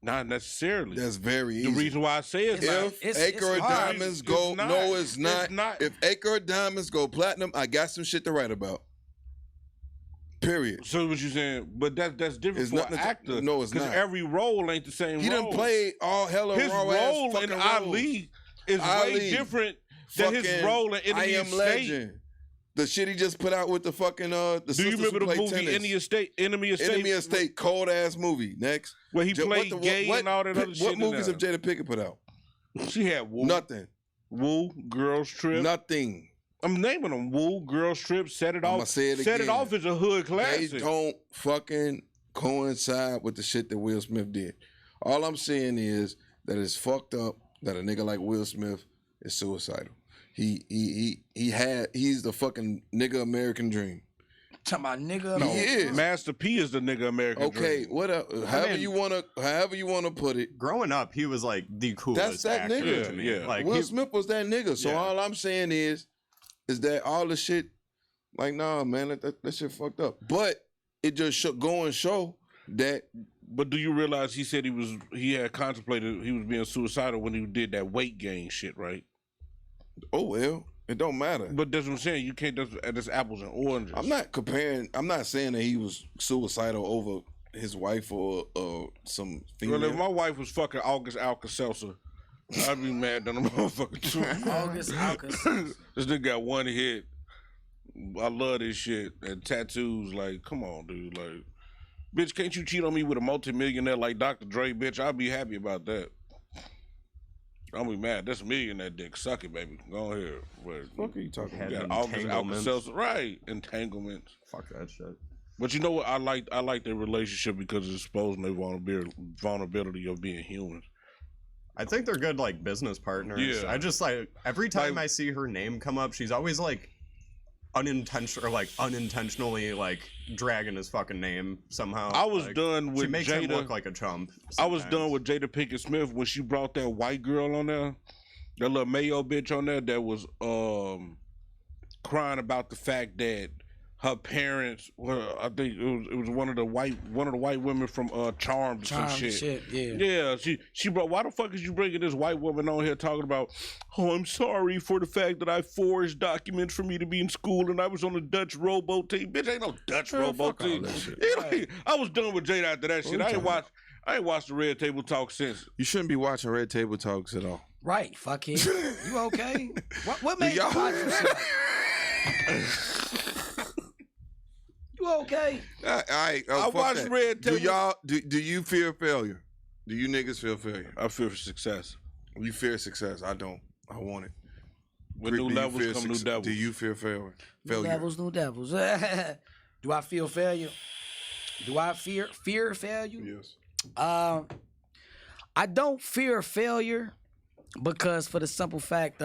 Not necessarily. That's very the easy. reason why I say it is It's- If it's Acre of hard. Diamonds It's go, not. no, it's not. It's not. If Acre of Diamonds go platinum, I got some shit to write about. Period. So what you saying? But that's different It's for nothing an actor. no, it's Because not. every role ain't the same He role. done played all hella His raw role ass in fucking Ali is way different than his fucking role in Enemy I of Am State. Legend. The shit he just put out with the fucking the Do you remember the movie Enemy of State? Enemy of State, cold ass movie. Next, where he played gay and all that other shit. What movies have Jada Pinkett put out? She had Woo. Nothing. Woo, Girls Trip. Nothing. I'm naming them. Woo, Girls Trip. Set it off. Set it off as a hood classic. They don't fucking coincide with the shit that Will Smith did. All I'm saying is that it's fucked up that a nigga like Will Smith is suicidal. He's the fucking nigga American dream. Talking about nigga. He is. Master P is the nigga American dream. Okay, whatever. However you wanna put it. Growing up, he was like the coolest That's that actor nigga. to me. Yeah. Like Will Smith was that nigga. So all I'm saying is that all the shit, like, nah, man, that shit fucked up. But it just go and show that. But do you realize he said he had contemplated he was being suicidal when he did that weight gain shit, right? Oh well, it don't matter. But that's what I'm saying. You can't that's apples and oranges. I'm not comparing. I'm not saying that he was suicidal over his wife or some female. Well, if my wife was fucking August Alka-Seltzer, I'd be mad than a motherfucker too. August Alka-Seltzer. This nigga got one hit. I love this shit. And tattoos, like, come on, dude. Like, bitch, can't you cheat on me with a multimillionaire like Dr. Dre, bitch? I'll be happy about that. I'll be mad. That's me in that dick. Suck it, baby. Go ahead. What are you talking You about? got August Alka-Seltzer. Right. Entanglements. fuck that shit. But you know what? I like their relationship because it's exposing their vulnerability of being humans. I think they're good like business partners. Yeah. I just like every time I see her name come up, she's always like unintentionally like dragging his fucking name somehow. I was like, done with she makes Jada. him look like a chump. I was sometimes. done with Jada Pinkett Smith when she brought that white girl on there, that little Mayo bitch on there that was crying about the fact that her parents, well, I think it was one of the white women from Charmed or some shit. Yeah. She brought. Why the fuck is you bringing this white woman on here talking about? Oh, I'm sorry for the fact that I forged documents for me to be in school and I was on a Dutch rowboat team. Bitch, ain't no Dutch rowboat team. I was done with Jada after that shit. I ain't watched the Red Table Talk since. You shouldn't be watching Red Table Talks at all. Right, fuck it. You okay? What made you watch this shit? You okay? I watched that. Red Table. Do you fear failure? Do you niggas fear failure? I fear success. You fear success. I don't. I want it. With new levels come new devils. Do you fear failure? New devils. Do I feel failure? Do I fear failure? Yes. I don't fear failure because for the simple fact,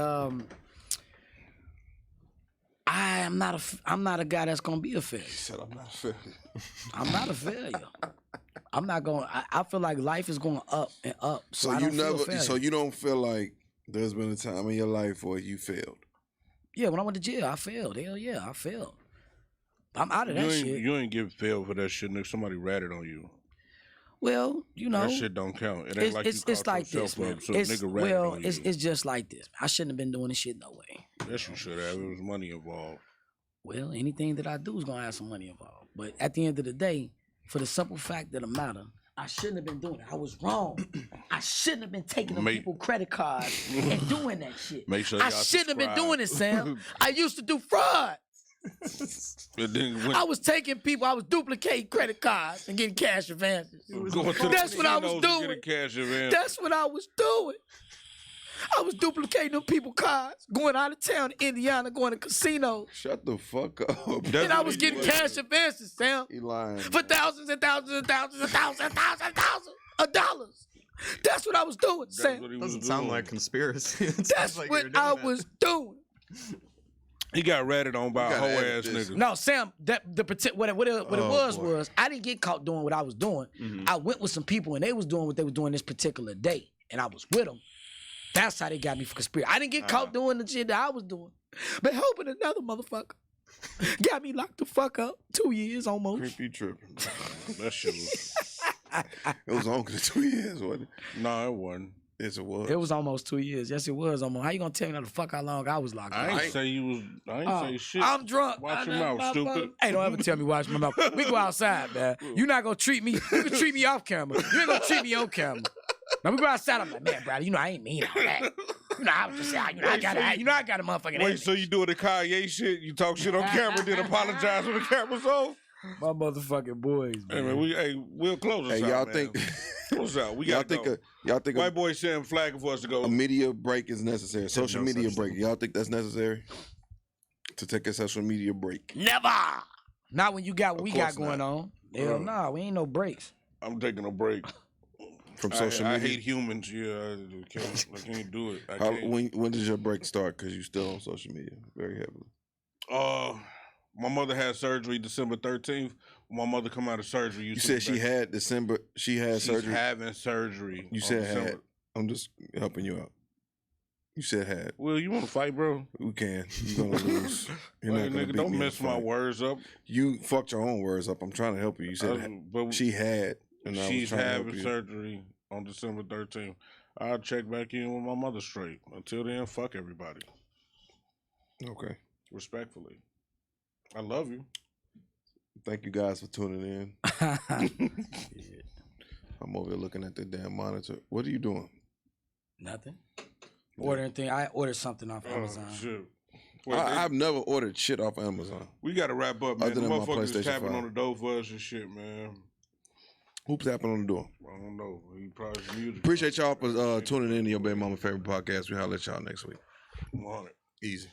I'm not a guy that's gonna be a failure. He said I'm not a failure. I'm not a failure. I'm not going. I feel like life is going up and up. So I don't feel failure. So you don't feel like there's been a time in your life where you failed. Yeah, when I went to jail, I failed. Hell yeah, I failed. I'm out of that shit. You ain't get failed for that shit, nigga. Somebody ratted on you. Well, you know, that shit don't count. It ain't like you it's like this, man. So nigga ratted on you. It's just like this. I shouldn't have been doing this shit no way. Yes, you should have. There was money involved. Well, anything that I do is gonna have some money involved. But at the end of the day, for the simple fact of the matter, I shouldn't have been doing it. I was wrong. I shouldn't have been taking them people credit cards and doing that shit. Make sure I shouldn't have been doing it, Sam. I used to do fraud. I was taking people, I was duplicating credit cards and getting cash advances. That's what I was doing. That's what I was doing. I was duplicating them people cards, going out of town to Indiana, going to casinos. Shut the fuck up. And I was getting cash advances, Sam. He lying. For thousands and thousands and thousands and thousands and thousands and thousands of dollars. That's what I was doing, Sam. Doesn't sound like conspircy. That's like what I was doing. He got ratted on by a whole ass nigga. No, Sam, what it was I didn't get caught doing what I was doing. Mm-hmm. I went with some people and they was doing what they was doing this particular day. And I was with them. That's how they got me for conspiracy. I didn't get caught doing the shit that I was doing. But helping another motherfucker got me locked the fuck up. 2 years almost. Creepy tripping. That shit was... It was longer than 2 years, wasn't it? No, it wasn't. Yes, it was. It was almost 2 years. Yes, it was almost. How you gonna tell me how long I was locked up? I ain't say you was. I ain't say shit. I'm drunk. Watch your mouth, stupid. Hey, don't ever tell me watch my mouth. We go outside, man. You not gonna treat me. You can treat me off camera. You ain't gonna treat me on camera. Now we go outside. I'm like, man, brother, I ain't mean all that. I was just saying, I got a motherfucking. Wait, so you doing the Kanye shit? You talk shit on camera, then apologize when the camera's off? My motherfucking boys, man. Hey, man, we'll close this out, y'all man. think? Close out. We y'all got think? Y'all think? White boy Sam flagging for us to go. A media break is necessary. Social media break. Y'all think that's necessary? To take a social media break? Never. Not when you got what we got going not. on. Hell nah, we ain't no breaks. I'm taking a break. From social media? I hate humans. Yeah, I can't do it. When does your break start? Because you still on social media very heavily. My mother had surgery December 13th. When my mother come out of surgery, you said she had December. She had surgery. She's having surgery. You said had. I'm just helping you out. You said had. Well, you want to fight, bro? We can. You're gonna lose. You're not gonna nigga, don't mess my words up. You fucked your own words up. I'm trying to help you. You said she had. And she's having surgery on December 13th. I'll check back in with my mother straight. Until then, fuck everybody. Okay. Respectfully. I love you. Thank you guys for tuning in. I'm over here looking at the damn monitor. What are you doing? Nothing. Ordering thing. I ordered something off Amazon. Shit. I've never ordered shit off Amazon. We got to wrap up, man. Other The than my motherfuckers is tapping 5. on the door for us and shit, man. Who's tapping on the door? I don't know. He probably music. Appreciate y'all for tuning in to your baby mama favorite podcast. We holler at y'all next week. 100. Easy.